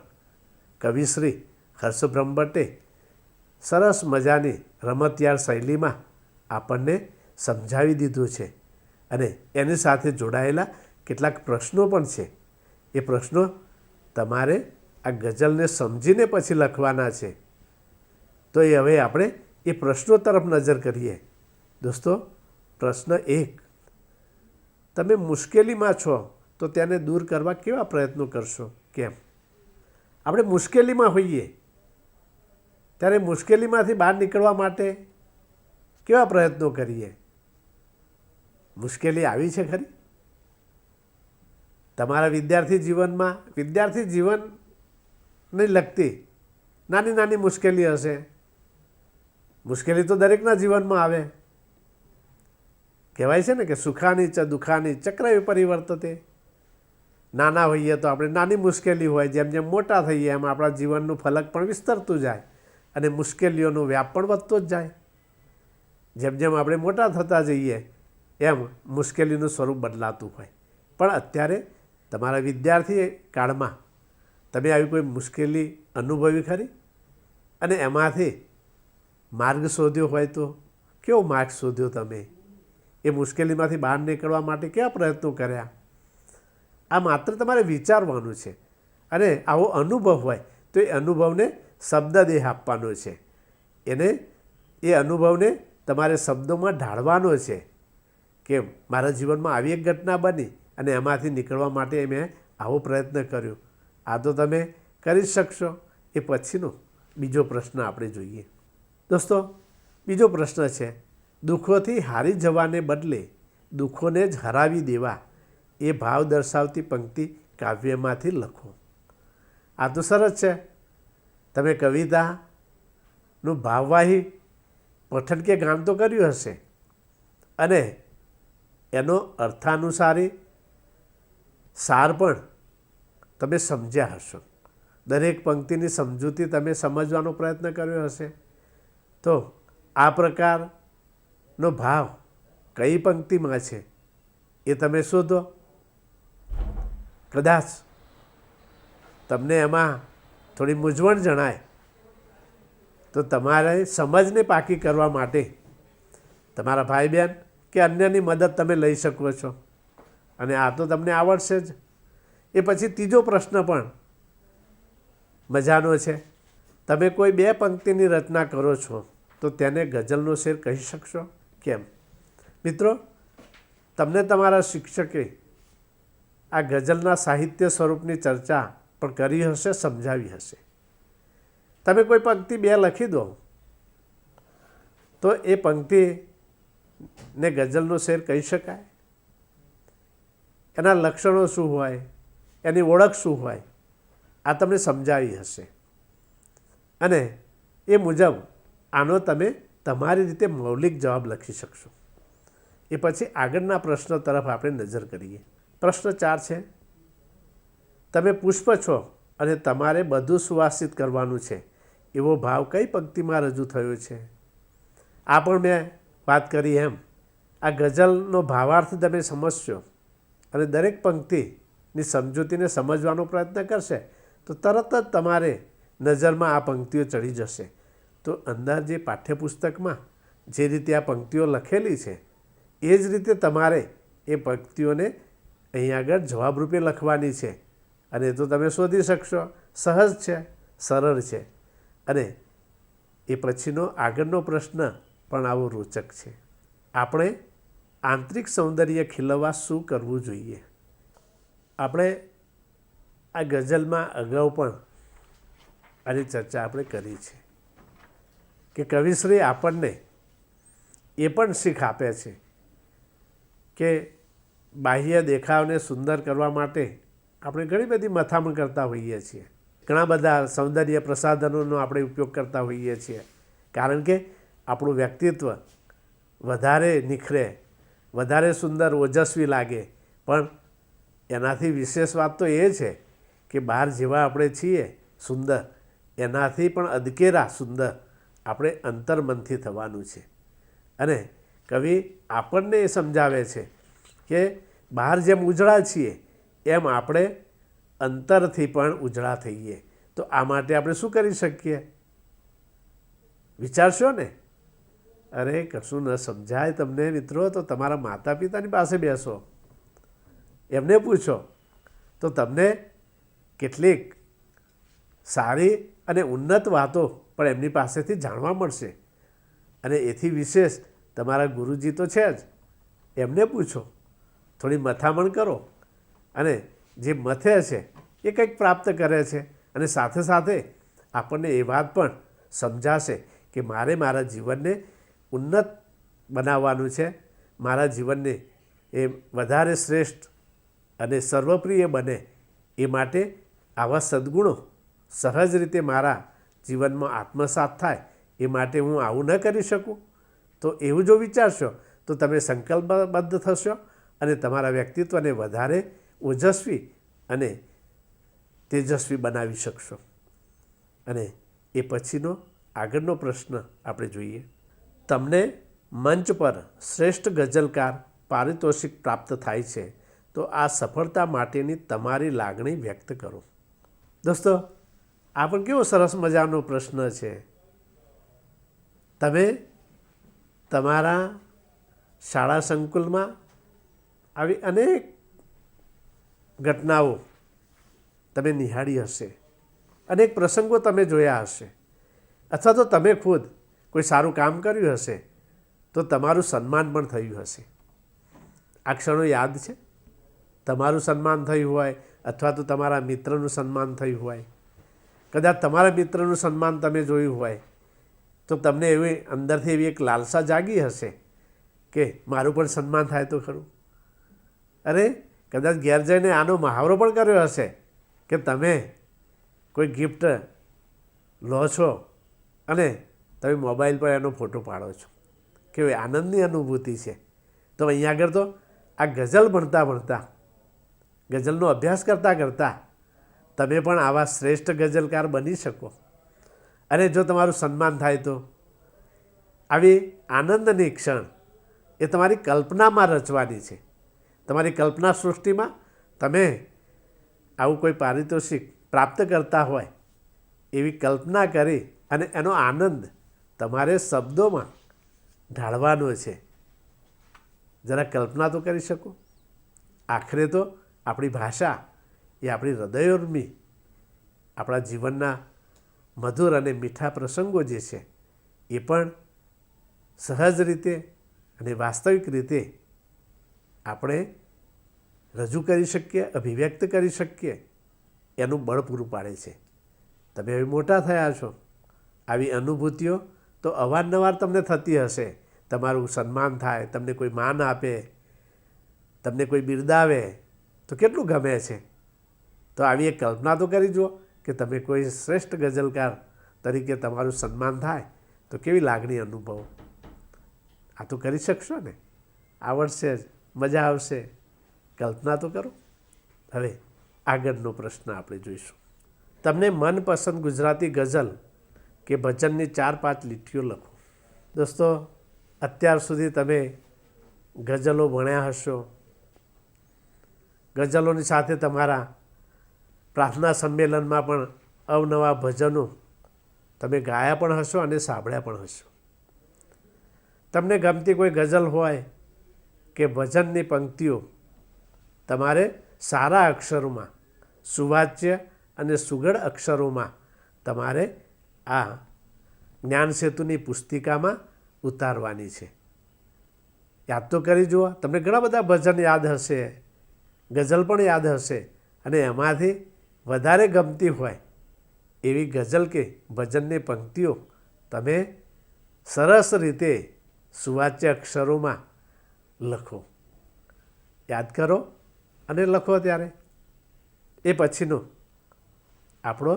કવિશ્રી હર્ષ બ્રહ્મભટ્ટે સરસ મજાની રમતિયાળ શૈલીમાં આપણને સમજાવી દીધું છે. અને એની સાથે જોડાયેલા કેટલાક પ્રશ્નો પણ છે. એ પ્રશ્નો તમારે આ ગઝલને સમજીને પછી લખવાના છે. તો એ હવે આપણે એ પ્રશ્નો તરફ નજર કરીએ. દોસ્તો, પ્રશ્ન 1, તમે મુશ્કેલીમાં છો તો તેને દૂર કરવા કેવા પ્રયત્નો કરશો? કેમ? આપણે મુશ્કેલીમાં હોઈએ ત્યારે મુશ્કેલીમાંથી બહાર નીકળવા માટે કેવા પ્રયત્નો કરીએ? મુશ્કેલી આવી છે ખરી? તમારા વિદ્યાર્થી જીવનને લગતી નાની નાની મુશ્કેલી હશે. મુશ્કેલી તો દરેકના જીવનમાં આવે. કહેવાય છે ને કે સુખાની ચ દુઃખાની ચક્ર પરિવર્તતે. નાના હોઈએ તો આપણે નાની મુશ્કેલી હોય, જેમ જેમ મોટા થઈએ એમ આપણા જીવનનું ફલક પણ વિસ્તરતું જાય અને મુશ્કેલીઓનો વ્યાપ પણ વધતો જ જાય. જેમ જેમ આપણે મોટા થતા જઈએ એમ મુશ્કેલીનું સ્વરૂપ બદલાતું હોય. પણ અત્યારે તમારા વિદ્યાર્થી કાળમાં તમે આવી કોઈ મુશ્કેલી અનુભવી ખરી? અને એમાંથી માર્ગ શોધ્યો હોય તો કેવો માર્ગ શોધ્યો તમે? એ મુશ્કેલીમાંથી બહાર નીકળવા માટે કેવા પ્રયત્નો કર્યા? આ માત્ર તમારે વિચારવાનું છે. અને આવો અનુભવ હોય તો એ અનુભવને શબ્દદેહ આપવાનો છે. એ અનુભવને તમારે શબ્દોમાં ઢાળવાનો છે કે મારા જીવનમાં આવી એક ઘટના બની અને એમાંથી નીકળવા માટે મેં આવો પ્રયત્ન કર્યો. આ તો તમે કરી શકશો. એ પછીનો બીજો પ્રશ્ન આપણે જોઈએ. દોસ્તો, બીજો પ્રશ્ન છે, દુઃખોથી હારી જવાને બદલે દુઃખોને જ હરાવી દેવા એ ભાવ દર્શાવતી પંક્તિ કાવ્યમાંથી લખો. આ તો સરસ છે. તમે કવિતાનું ભાવવાહી પઠન કે ગાન તો કર્યું હશે અને એનો અર્થાનુસારી સાર પણ તમે સમજ્યા હશો. દરેક પંક્તિની સમજૂતી તમે સમજવાનો પ્રયત્ન કર્યો હશે. તો આ પ્રકાર નો ભાવ કઈ પંક્તિમાં છે એ તમે શોધો. કદાચ તમને એમાં થોડી મૂંઝવણ જણાય તો તમારે સમજને પાકી કરવા માટે તમારા ભાઈ બહેન કે અન્યની મદદ તમે લઈ શકો છો, અને આ તો તમને આવડશે જ. એ પછી ત્રીજો પ્રશ્ન પણ મજાનો છે. તમે કોઈ 2 પંક્તિની રચના કરો છો તો તેને ગઝલનો શેર કહી શકશો? કેમ? મિત્રો, તમને તમારા શિક્ષકે આ ગઝલના સાહિત્ય સ્વરૂપની ચર્ચા પણ કરી હશે, સમજાવી હશે. તમે કોઈ પંક્તિ 2 લખી દો તો એ પંક્તિને ગઝલનો શેર કહી શકાય. એના લક્ષણો શું હોય, એની ઓળખ શું હોય, આ તમને સમજાવી હશે, અને એ મુજબ આનો તમે તમારી રીતે મૌલિક જવાબ લખી શકશો. એ પછી આગળના પ્રશ્ન તરફ આપણે નજર કરીએ. પ્રશ્ન 4 છે, તમે પુષ્પ છો અને તમારે બધું સુવાસિત કરવાનું છે એવો ભાવ કઈ પંક્તિમાં રજૂ થયો છે? આ પણ મેં વાત કરી એમ આ ગઝલનો ભાવાર્થ તમે સમજશો અને દરેક પંક્તિની સમજૂતીને સમજવાનો પ્રયત્ન કરશે તો તરત જ તમારે નજરમાં આ પંક્તિઓ ચડી જશે. તો અંદર જે પાઠ્યપુસ્તકમાં જે રીતે આ પંક્તિઓ લખેલી છે એ જ રીતે તમારે એ પંક્તિઓને અહીં આગળ જવાબરૂપે લખવાની છે, અને એ તો તમે શોધી શકશો. સહજ છે, સરળ છે, અને એ પછીનો આગળનો પ્રશ્ન પણ આવો રોચક છે. આપણે આંતરિક સૌંદર્ય ખીલવવા શું કરવું જોઈએ? આપણે આ ગઝલમાં અગાઉ પણ આની ચર્ચા આપણે કરી છે કે કવિશ્રી આપણને એ પણ શીખ આપે છે કે બાહ્ય દેખાવને સુંદર કરવા માટે આપણે ઘણી બધી મથામણ કરતા હોઈએ છીએ. ઘણા બધા સૌંદર્ય પ્રસાધનોનો આપણે ઉપયોગ કરતા હોઈએ છીએ, કારણ કે આપણું વ્યક્તિત્વ વધારે નિખરે, વધારે સુંદર, ઓજસ્વી લાગે. પણ એનાથી વિશેષ વાત તો એ છે કે બહાર જેવા આપણે છીએ સુંદર, એનાથી પણ અદકેરા સુંદર આપણે અંતર્મનથી થવાનું છે. અને કવિ આપણને એ સમજાવે છે કે બહાર જેમ ઉજળા છીએ એમ આપણે અંતરથી પણ ઉજળા થઈએ. તો આ માટે આપણે શું કરી શકીએ? વિચારશો ને? અરે કશું ન સમજાય તમને મિત્રો તો તમારા માતા પિતાની પાસે બેસો, એમને પૂછો તો તમને કેટલીક સારી અને ઉન્નત વાતો પણ એમની પાસેથી જાણવા મળશે. અને એથી વિશેષ તમારા ગુરુજી તો છે જ, એમને પૂછો, થોડી મથામણ કરો, અને જે મથે છે એ કંઈક પ્રાપ્ત કરે છે. અને સાથે સાથે આપણને એ વાત પણ સમજાશે કે મારે મારા જીવનને ઉન્નત બનાવવાનું છે, મારા જીવનને એ વધારે શ્રેષ્ઠ અને સર્વપ્રિય બને એ માટે આવા સદ્ગુણો સહજ રીતે મારા જીવનમાં આત્મસાત થાય એ માટે હું આવું ન કરી શકું. તો એવું જો વિચારશો તો તમે સંકલ્પબદ્ધ થશો અને તમારા વ્યક્તિત્વને વધારે ઓજસ્વી અને તેજસ્વી બનાવી શકશો. અને એ પછીનો આગળનો પ્રશ્ન આપણે જોઈએ. તમને મંચ પર શ્રેષ્ઠ ગઝલકાર પારિતોષિક પ્રાપ્ત થાય છે તો આ સફળતા માટેની તમારી લાગણી વ્યક્ત કરો. દોસ્તો, આ પણ કેવો સરસ મજાનો પ્રશ્ન છે. તમે તમારા શાળા સંકુલમાં આવી અનેક ઘટનાઓ તમે નિહાળી હશે, અનેક પ્રસંગો તમે જોયા હશે, અથવા તો તમે ખુદ કોઈ સારું કામ કર્યું હશે તો તમારું સન્માન પણ થયું હશે. આ ક્ષણો યાદ છે? તમારું સન્માન થયું હોય અથવા તો તમારા મિત્રનું સન્માન થયું હોય. કદાચ તમારા મિત્રનું સન્માન તમે જોયું હોય તો તમને એવી અંદરથી એવી એક લાલસા જાગી હશે કે મારું પણ સન્માન થાય તો ખરું. અરે કદાચ ઘેર જઈને આનો મહાવરો પણ કર્યો હશે કે તમે કોઈ ગિફ્ટ લો છો અને તમે મોબાઈલ પર એનો ફોટો પાડો છો. કેવી આનંદની અનુભૂતિ છે. તો અહીંયા આગળ તો આ ગઝલ ભણતા ભણતા, ગઝલનો અભ્યાસ કરતાં કરતાં તમે પણ આવા શ્રેષ્ઠ ગઝલકાર બની શકો. અને જો તમારું સન્માન થાય તો આવી આનંદની ક્ષણ એ તમારી કલ્પનામાં રચવાની છે. તમારી કલ્પના સૃષ્ટિમાં તમે આવું કોઈ પારિતોષિક પ્રાપ્ત કરતા હોય એવી કલ્પના કરી અને એનો આનંદ તમારે શબ્દોમાં ઢાળવાનો છે. જરા કલ્પના તો કરી શકો. આખરે તો આપણી ભાષા એ આપણી હૃદયોર્મી આપણા જીવનના મધુર અને મીઠા પ્રસંગો જે છે એ પણ સહજ રીતે અને વાસ્તવિક રીતે આપણે રજૂ કરી શકીએ, અભિવ્યક્ત કરી શકીએ એનું બળ પૂરું પાડે છે. તમે હવે મોટા થયા છો, આવી અનુભૂતિઓ તો અવારનવાર તમને થતી હશે. તમારું સન્માન થાય, તમને કોઈ માન આપે, તમને કોઈ બિરદાવે તો કેટલું ગમે છે. તો આવી એક કલ્પના તો કરી જુઓ કે તમે કોઈ શ્રેષ્ઠ ગઝલકાર તરીકે તમારું સન્માન થાય તો કેવી લાગણી અનુભવો. આ તો કરી શકશો ને? આવડશે જ, મજા આવશે. કલ્પના તો કરો. હવે આગળનો પ્રશ્ન આપણે જોઈશું. તમને મનપસંદ ગુજરાતી ગઝલ કે ભજનની 4-5 લીટીઓ લખો. દોસ્તો, અત્યાર સુધી તમે ગઝલો ભણ્યા હશો. ગઝલોની સાથે તમારા પ્રાર્થના સંમેલનમાં પણ અવનવા ભજનો તમે ગાયા પણ હશો અને સાંભળ્યા પણ હશો. તમને ગમતી કોઈ ગઝલ હોય કે ભજનની પંક્તિઓ તમારે સારા અક્ષરોમાં, સુવાચ્ય અને સુઘડ અક્ષરોમાં તમારે આ જ્ઞાન સેતુની પુસ્તિકામાં ઉતારવાની છે. યાદ તો કરી જુઓ. તમને ઘણા બધા ભજન યાદ હશે, ગઝલ પણ યાદ હશે અને એમાંથી વધારે ગમતી હોય એવી ગઝલ કે ભજનની પંક્તિઓ તમે સરસ રીતે સુવાચ્ય અક્ષરોમાં લખો. યાદ કરો અને લખો. ત્યારે એ પછીનો આપણો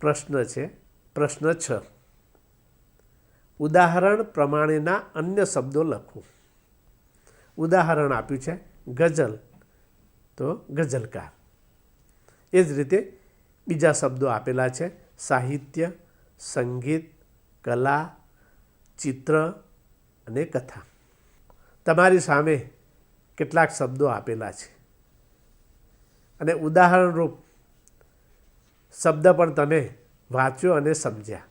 પ્રશ્ન છે, પ્રશ્ન 6. ઉદાહરણ પ્રમાણેના અન્ય શબ્દો લખો. ઉદાહરણ આપ્યું છે ગઝલ તો ગઝલકાર. એ જ રીતે બીજા શબ્દો આપેલા છે સાહિત્ય, સંગીત, કલા, ચિત્ર અને કથા. તમારી સામે કેટલાક શબ્દો આપેલા છે અને ઉદાહરણરૂપ શબ્દ પણ તમે વાંચ્યો અને સમજ્યા.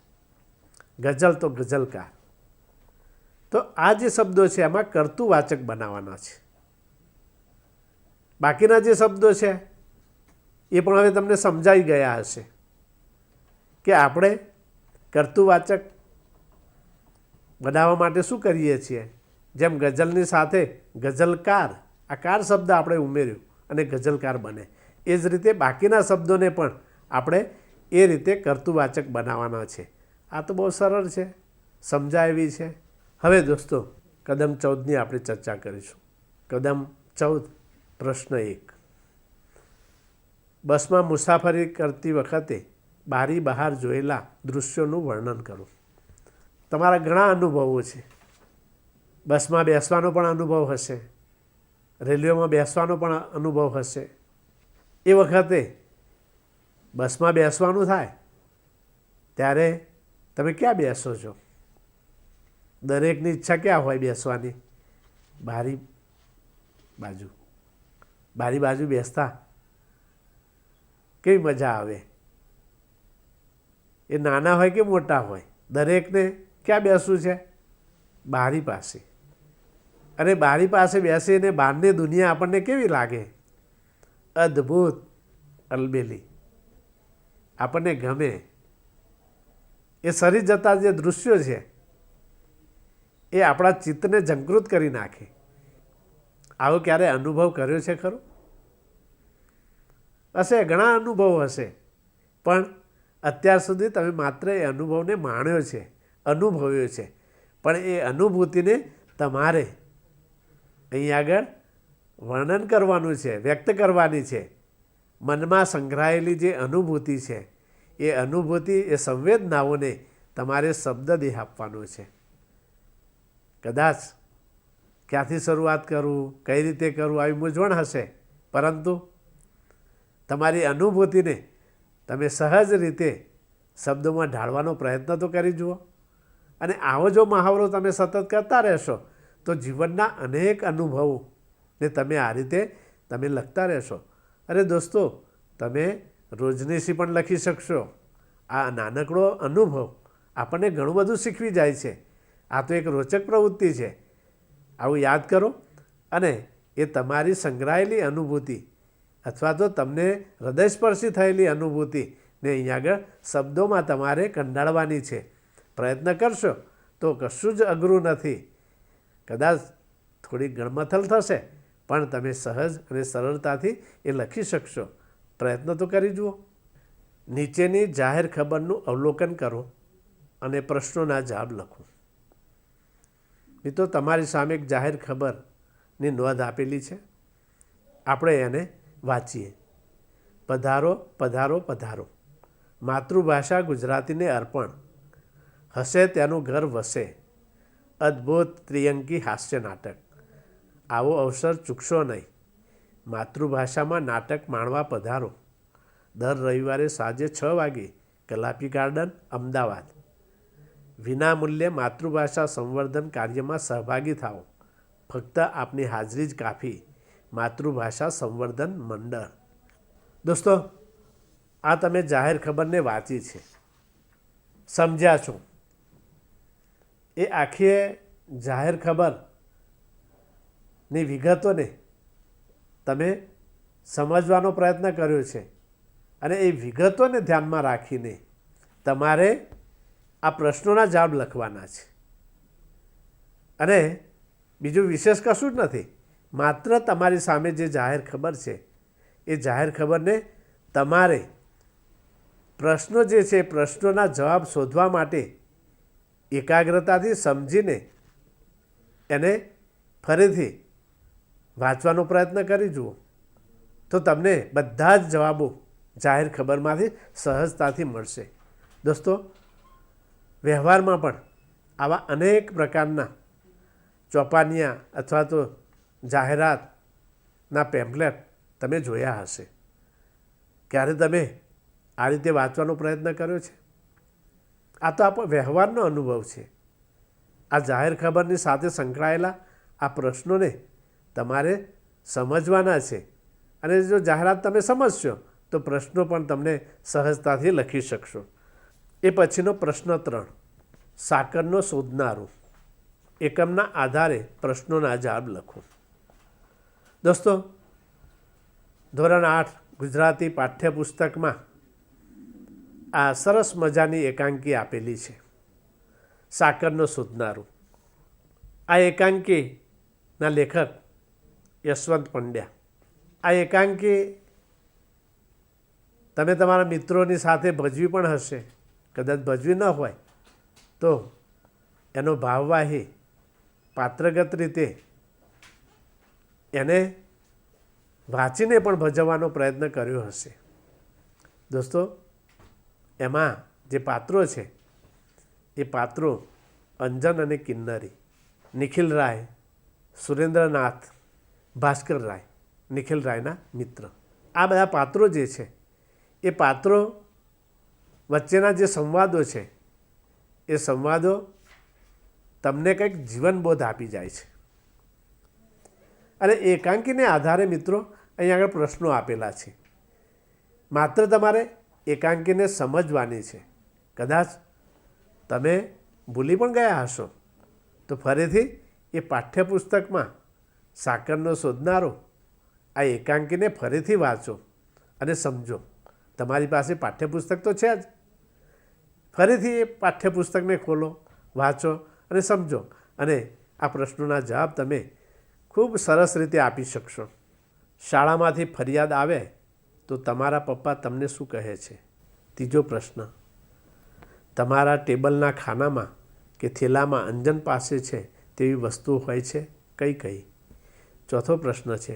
ગઝલ તો ગઝલકાર. તો આ જે શબ્દો છે એમાં કર્તૃવાચક બનાવવાના છે. બાકીના જે શબ્દો છે એ પણ હવે તમને સમજાઈ ગયા હશે કે આપણે કર્તૃવાચક બનાવવા માટે શું કરીએ છીએ. જેમ ગઝલની સાથે ગઝલકાર, આ કાર શબ્દ આપણે ઉમેર્યો અને ગઝલકાર બને. એ જ રીતે બાકીના શબ્દોને પણ આપણે એ રીતે કર્તૃવાચક બનાવવાના છે. આ તો બહુ સરળ છે, સમજાય એવી છે. હવે દોસ્તો, કદમ 14ની આપણે ચર્ચા કરીશું. કદમ 14, પ્રશ્ન 1. બસમાં મુસાફરી કરતી વખતે બારી બહાર જોયેલા દૃશ્યોનું વર્ણન કરો. તમારા ઘણા અનુભવો છે. બસમાં બેસવાનો પણ અનુભવ હશે, રેલવેમાં બેસવાનો પણ અનુભવ હશે. એ વખતે બસમાં બેસવાનું થાય ત્યારે તમે ક્યાં બેસો છો? દરેકની ઈચ્છા ક્યાં હોય બેસવાની? બારી બાજુ. બારી બાજુ બેસતા કેવી મજા આવે. એ નાના હોય કે મોટા હોય, દરેકને ક્યાં બેસવું છે? બારી પાસે. અને બારી પાસે બેસીને બહારની દુનિયા આપણને કેવી લાગે? અદ્ભુત, અલબેલી. આપણને ગમે. એ સરી જતા જે દૃશ્યો છે એ આપણા ચિત્તને ઝંકૃત કરી નાખે. આવો ક્યારે અનુભવ કર્યો છે ખરો? હશે, ઘણા અનુભવ હશે, પણ અત્યાર સુધી તમે માત્ર એ અનુભવને માણ્યો છે, અનુભવ્યો છે. પણ એ અનુભૂતિને તમારે અહીં આગળ વર્ણન કરવાનું છે, વ્યક્ત કરવાની છે. મનમાં સંગ્રહાયેલી જે અનુભૂતિ છે એ અનુભૂતિ, એ સંવેદનાઓને તમારે શબ્દદેહ આપવાનો છે. કદાચ ક્યાંથી શરૂઆત કરું, કઈ રીતે કરું, આવી મૂંઝવણ હશે, પરંતુ તમારી અનુભૂતિને તમે સહજ રીતે શબ્દોમાં ઢાળવાનો પ્રયત્ન તો કરી જુઓ. અને આવો જો મહાવરો તમે સતત કરતા રહેશો તો જીવનના અનેક અનુભવોને તમે આ રીતે તમે લખતા રહેશો. અરે દોસ્તો, તમે રોજનીશી પણ લખી શકશો. આ નાનકડો અનુભવ આપણને ઘણું બધું શીખવી જાય છે. આ તો એક રોચક પ્રવૃત્તિ છે. આવું યાદ કરો અને એ તમારી સંગ્રહાયેલી અનુભૂતિ અથવા તો તમને હૃદયસ્પર્શી થયેલી અનુભૂતિને અહીંયા આગળ શબ્દોમાં તમારે કંડાળવાની છે. પ્રયત્ન કરશો તો કશું જ અઘરું નથી. કદાચ થોડી ગણમથલ થશે પણ તમે સહજ અને સરળતાથી એ લખી શકશો. પ્રયત્ન તો કરી જુઓ. નીચેની જાહેર ખબરનું અવલોકન કરો અને પ્રશ્નોના જવાબ લખો. મિત્રો, તમારી સામે એક જાહેર ખબરની નોંધ આપેલી છે. આપણે એને વાંચીએ. પધારો પધારો પધારો, માતૃભાષા ગુજરાતીને અર્પણ, હશે તેનું ઘર વસે, અદ્ભુત ત્રિઅંકી હાસ્ય નાટક. આવો અવસર ચૂકશો નહીં. માતૃભાષામાં નાટક માણવા પધારો. દર રવિવારે સાંજે 6 વાગે કલાપી ગાર્ડન, અમદાવાદ. વિનામૂલ્યે માતૃભાષા સંવર્ધન કાર્યમાં સહભાગી થાઓ. ફક્ત આપની હાજરી જ કાફી. માતૃભાષા સંવર્ધન મંડળ. દોસ્તો, આ તમે જાહેર ખબરને વાંચી છે, સમજ્યા છો. એ આખી જાહેર ખબરની વિગતોને તમે સમજવાનો પ્રયત્ન કર્યો છે અને એ વિગતોને ધ્યાનમાં રાખીને તમારે આ પ્રશ્નોના જવાબ લખવાના છે. અને બીજું વિશેષ કશું જ નથી. માત્ર તમારી સામે જે જાહેર ખબર છે એ જાહેર ખબરને તમારે પ્રશ્નો જે છે પ્રશ્નોના જવાબ શોધવા માટે એકાગ્રતાથી સમજીને એને ફરીથી વાંચવાનો પ્રયત્ન કરી જુઓ તો તમને બધા જ જવાબો જાહેર ખબરમાંથી સહજતાથી મળશે. દોસ્તો, વ્યવહારમાં પણ આવા અનેક પ્રકારના ચોપાનિયા અથવા તો જાહેરાતના પેમ્પલેટ તમે જોયા હશે. ક્યારે તમે આ રીતે વાંચવાનો પ્રયત્ન કર્યો છે? આ તો આપણો વ્યવહારનો અનુભવ છે. આ જાહેર ખબરની સાથે સંકળાયેલા આ પ્રશ્નોને તમારે સમજવાના છે. અને જો જાહેરાત તમે સમજશો તો પ્રશ્નો પણ તમને સહજતાથી લખી શકશો. એ પછીનો પ્રશ્ન 3, સાકરનો શોધનારો. એકમના આધારે પ્રશ્નોના જવાબ લખો. દોસ્તો, ધોરણ 8 ગુજરાતી પાઠ્યપુસ્તકમાં આ સરસ મજાની એકાંકી આપેલી છે, સાકરનો શોધનારો. આ એકાંકીના લેખક યશવંત પંડ્યા. આ એકાંકી તમે તમારા મિત્રોની સાથે ભજવી પણ હશે. કદાચ ભજવી ન હોય તો એનો ભાવવાહી પાત્રગત રીતે એને વાંચીને પણ ભજવવાનો પ્રયત્ન કર્યો હશે. દોસ્તો, એમાં જે પાત્રો છે એ પાત્રો અંજન અને કિન્નરી, નિખિલ રાય, સુરેન્દ્રનાથ, ભાસ્કર રાય, નિખિલ રાયના મિત્ર. આ બધા પાત્રો જે છે એ પાત્રો વચ્ચેના જે સંવાદો છે એ સંવાદો તમને કંઈક જીવનબોધ આપી જાય છે. અને એકાંકીને આધારે મિત્રો અહીં આગળ પ્રશ્નો આપેલા છે. માત્ર તમારે એકાંકીને સમજવાની છે. કદાચ તમે ભૂલી પણ ગયા હશો તો ફરીથી એ પાઠ્યપુસ્તકમાં સાકરનો શોધનારો આ એકાંકીને ફરીથી વાંચો અને સમજો. તમારી પાસે પાઠ્યપુસ્તક તો છે જ. ફરીથી એ પાઠ્યપુસ્તકને ખોલો, વાંચો અને સમજો. અને આ પ્રશ્નોના જવાબ તમે ખૂબ સરસ રીતે આપી શકશો. શાળામાંથી ફરિયાદ આવે તો તમારા પપ્પા તમને શું કહે છે? ત્રીજો પ્રશ્ન, તમારા ટેબલના ખાનામાં કે થેલામાં અંજન પાસે છે તેવી વસ્તુ હોય છે, કઈ કઈ? ચોથો પ્રશ્ન છે,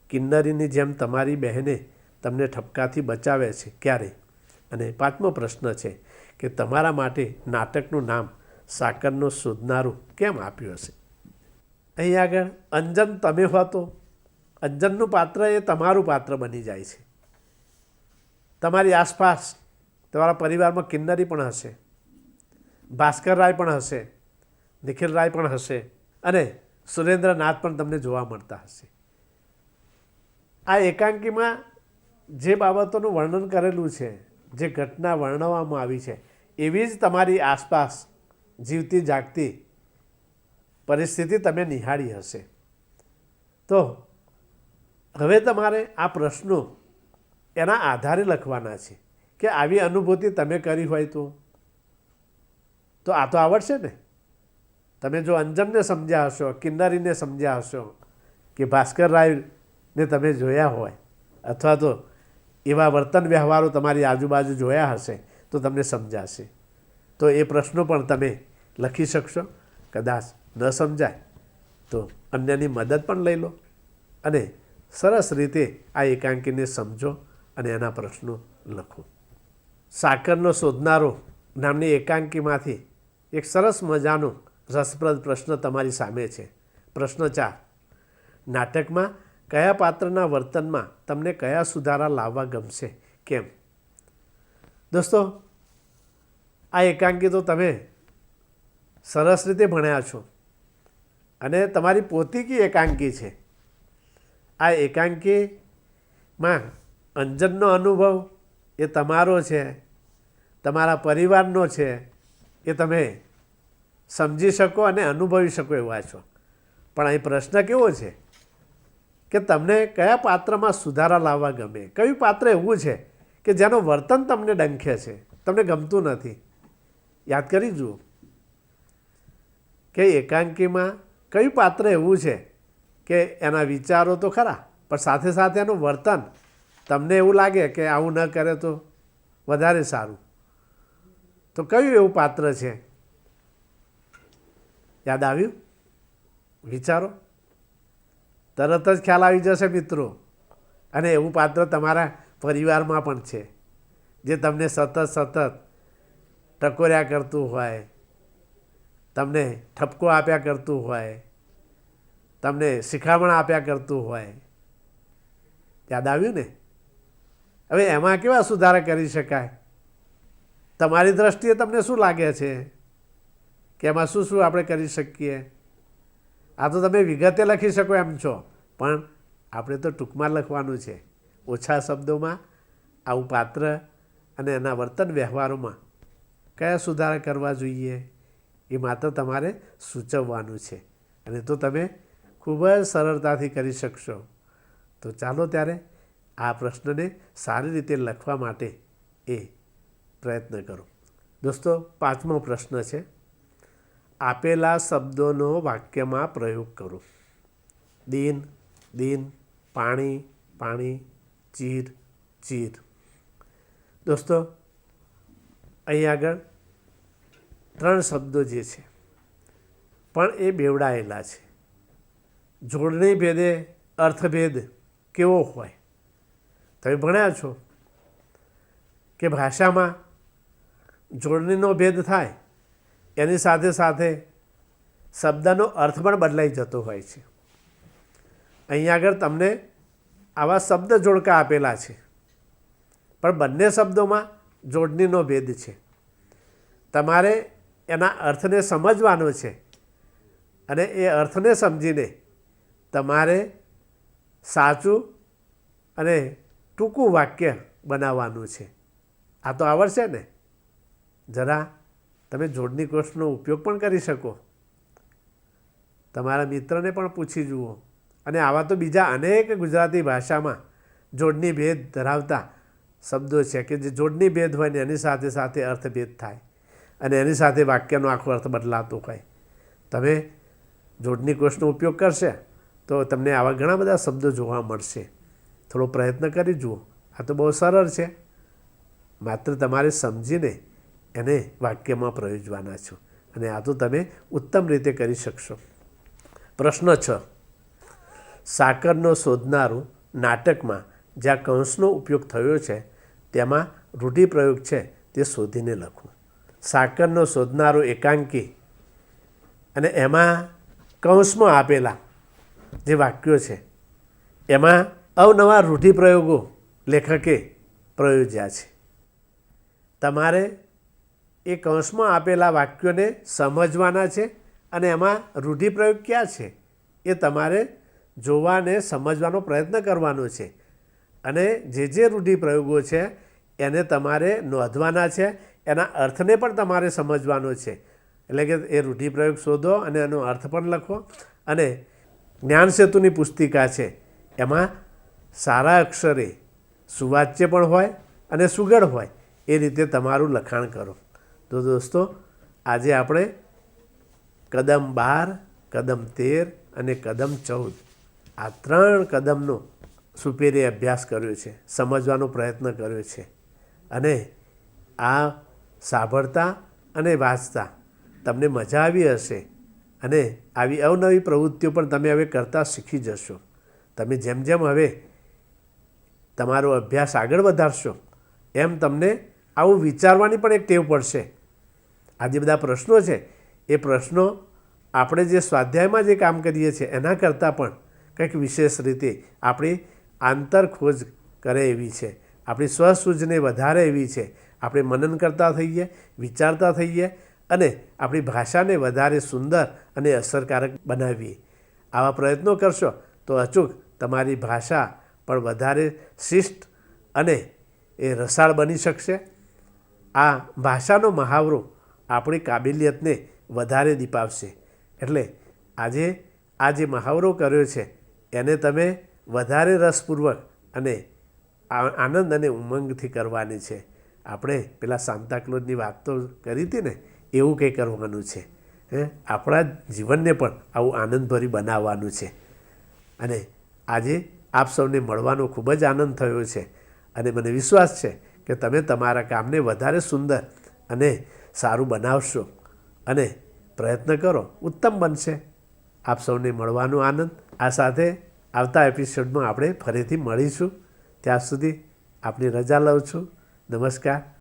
કિન્નરીની જેમ તમારી બહેને તમને ઠપકાથી બચાવે છે, ક્યારે? અને પાંચમો પ્રશ્ન છે કે તમારા માટે નાટકનું નામ સાકરનો શોધનારું કેમ આપ્યું હશે? અહીં આગળ અંજન તમે હો તો અંજનનું પાત્ર એ તમારું પાત્ર બની જાય છે. તમારી આસપાસ તમારા પરિવારમાં કિન્નરી પણ હશે, ભાસ્કર રાય પણ હશે, નિખિલ રાય પણ હશે અને સુરેન્દ્રનાથ પણ તમને જોવા મળતા હશે. આ એકાંકીમાં જે બાબતોનું વર્ણન કરેલું છે, જે ઘટના વર્ણવવામાં આવી છે, એવી જ તમારી આસપાસ જીવતી જાગતી પરિસ્થિતિ તમે નિહાળી હશે. તો હવે તમારે આ પ્રશ્નો એના આધારે લખવાના છે કે આવી અનુભૂતિ તમે કરી હોય તો આ તો આવડશે ને. તમે જો અંજનને સમજ્યા હશો, કિન્નરીને સમજ્યા હશો, કે ભાસ્કર રાયને તમે જોયા હોય, અથવા તો એવા વર્તન વ્યવહારો તમારી આજુબાજુ જોયા હશે તો તમને સમજાશે. તો એ પ્રશ્નો પણ તમે લખી શકશો. કદાચ ન સમજાય તો અન્યની મદદ પણ લઈ લો અને સરસ રીતે આ એકાંકીને સમજો અને એના પ્રશ્નો લખો. સાકરનો શોધનારો નામની એકાંકીમાંથી એક સરસ મજાનો રસપ્રદ પ્રશ્ન તમારી સામે છે. પ્રશ્ન 4. નાટકમાં કયા પાત્રના વર્તનમાં તમને કયા સુધારા લાવવા ગમશે, કેમ? દોસ્તો, આ એકાંકી તો તમે સરસ રીતે ભણ્યા છો અને તમારી પોતીકી એકાંકી છે. આ એકાંકીમાં અંજનનો અનુભવ એ તમારો છે, તમારા પરિવારનો છે, એ તમે સમજી શકો અને અનુભવી શકો એવા છો. પણ અહીં પ્રશ્ન કેવો છે કે તમને કયા પાત્રમાં સુધારા લાવવા ગમે? કયું પાત્ર એવું છે કે જેનું વર્તન તમને ડંખે છે, તમને ગમતું નથી? યાદ કરી જુઓ કે એકાંકીમાં કયું પાત્ર એવું છે કે એના વિચારો તો ખરા, પણ સાથે સાથે એનું વર્તન તમને એવું લાગે કે આવું ન કરે તો વધારે સારું. તો કયું એવું પાત્ર છે? યાદ આવ્યું? વિચારો, તરત જ ખ્યાલ આવી જશે મિત્રો. અને એવું પાત્ર તમારા પરિવારમાં પણ છે જે તમને સતત ટકોર્યા કરતું હોય, તમને ઠપકો આપ્યા કરતું હોય, તમને શિખામણ આપ્યા કરતું હોય. યાદ આવ્યું ને? હવે એમાં કેવા સુધારા કરી શકાય? તમારી દ્રષ્ટિએ તમને શું લાગે છે કે એમાં શું શું આપણે કરી શકીએ? આ તો તમે વિગતે લખી શકો એમ છો, પણ આપણે તો ટૂંકમાં લખવાનું છે. ઓછા શબ્દોમાં આવું પાત્ર અને એના વર્તન વ્યવહારોમાં કયા સુધારા કરવા જોઈએ એ માત્ર તમારે સૂચવવાનું છે, અને તો તમે ખૂબ જ સરળતાથી કરી શકશો. તો ચાલો ત્યારે આ પ્રશ્નને સારી રીતે લખવા માટે એ પ્રયત્ન કરો. દોસ્તો, 5મો પ્રશ્ન છે, આપેલા શબ્દોનો વાક્યમાં પ્રયોગ કરો. દિન, દિન, પાણી, પાણી, ચીર, ચીર. દોસ્તો, અહીં આગળ 3 શબ્દો જે છે પણ એ બેવડાયેલા છે. જોડણી ભેદે અર્થભેદ કેવો હોય? તમે ભણ્યા છો કે ભાષામાં જોડણીનો ભેદ થાય એની સાથે સાથે શબ્દનો અર્થ પણ બદલાઈ જતો હોય છે. અહીં આગળ તમને આવા શબ્દ જોડકા આપેલા છે, પણ બંને શબ્દોમાં જોડણીનો ભેદ છે. તમારે એના અર્થને સમજવાનો છે અને એ અર્થને સમજીને તમારે સાચું અને ટૂંકું વાક્ય બનાવવાનું છે. આ તો આવડશે ને? જરા તમે જોડણી કોષનો ઉપયોગ પણ કરી શકો. તમારા મિત્રને પણ પૂછી જુઓ. અને આવા તો બીજા અનેક ગુજરાતી ભાષામાં જોડણી ભેદ ધરાવતા શબ્દો છે કે જે જોડણી ભેદ હોય ને એની સાથે સાથે અર્થભેદ થાય અને એની સાથે વાક્યનો આખો અર્થ બદલાતો હોય. તમે જોડણી કોષનો ઉપયોગ કરશે તો તમને આવા ઘણા બધા શબ્દો જોવા મળશે. થોડો પ્રયત્ન કરી જુઓ. આ તો બહુ સરળ છે, માત્ર તમારે સમજીને એને વાક્યમાં પ્રયોજવાના છો, અને આ તો તમે ઉત્તમ રીતે કરી શકશો. પ્રશ્ન 6. સાકરનો શોધનારું નાટકમાં જ્યાં કૌંસનો ઉપયોગ થયો છે તેમાં રૂઢિપ્રયોગ છે તે શોધીને લખો. સાકરનો શોધનારો એકાંકી અને એમાં કૌંસમાં આપેલા જે વાક્યો છે એમાં અવનવા રૂઢિપ્રયોગો લેખકે પ્રયોજ્યા છે. તમારે એ કૌંસમાં આપેલા વાક્યોને સમજવાના છે અને એમાં રૂઢિપ્રયોગ ક્યાં છે એ તમારે જોવાને સમજવાનો પ્રયત્ન કરવાનો છે અને જે રૂઢિપ્રયોગો છે એને તમારે નોંધવાના છે, એના અર્થને પણ તમારે સમજવાનો છે. એટલે કે એ રૂઢિપ્રયોગ શોધો અને એનો અર્થ પણ લખો. અને જ્ઞાન સેતુની પુસ્તિકા છે એમાં સારા અક્ષરે સુવાચ્ય પણ હોય અને સુઘડ હોય એ રીતે તમારું લખાણ કરો. તો દોસ્તો, આજે આપણે કદમ 12, કદમ 13 અને કદમ 14 આ 3 કદમનો સુપેરે અભ્યાસ કર્યો છે, સમજવાનો પ્રયત્ન કર્યો છે. અને આ સાંભળતા અને વાંચતા તમને મજા આવી હશે અને આવી અવનવી પ્રવૃત્તિઓ પણ તમે હવે કરતા શીખી જશો. તમે જેમ જેમ હવે તમારો અભ્યાસ આગળ વધારશો એમ તમને આવું વિચારવાની પણ એક ટેવ પડશે. આ જે બધા પ્રશ્નો છે એ પ્રશ્નો આપણે જે સ્વાધ્યાયમાં જે કામ કરીએ છીએ એના કરતાં પણ કંઈક વિશેષ રીતે આપણી આંતરખોજ કરે એવી છે, આપણી સ્વસૂઝને વધારે એવી છે. આપણે મનન કરતા થઈએ, વિચારતા થઈએ અને આપણી ભાષાને વધારે સુંદર અને અસરકારક બનાવીએ. આવા પ્રયત્નો કરશો તો અચૂક તમારી ભાષા પણ વધારે શિષ્ટ અને એ રસાળ બની શકશે. આ ભાષાનો મહાવરો આપણી કાબિલિયતને વધારે દીપાવશે. એટલે આજે આ જે મહાવરો કર્યો છે એને તમે વધારે રસપૂર્વક અને આનંદ અને ઉમંગથી કરવાની છે. આપણે પેલા સાન્તાક્લોઝની વાત તો કરી હતી ને, એવું કંઈ કરવાનું છે. આપણા જીવનને પણ આવું આનંદભરી બનાવવાનું છે. અને આજે આપ સૌને મળવાનો ખૂબ જ આનંદ થયો છે અને મને વિશ્વાસ છે કે તમે તમારા કામને વધારે સુંદર અને સારું બનાવશો અને પ્રયત્ન કરો, ઉત્તમ બનશે. આપ સૌને મળવાનો આનંદ. આ સાથે આવતા એપિસોડમાં આપણે ફરીથી મળીશું. ત્યાં સુધી આપની રજા લઉં છું. નમસ્કાર.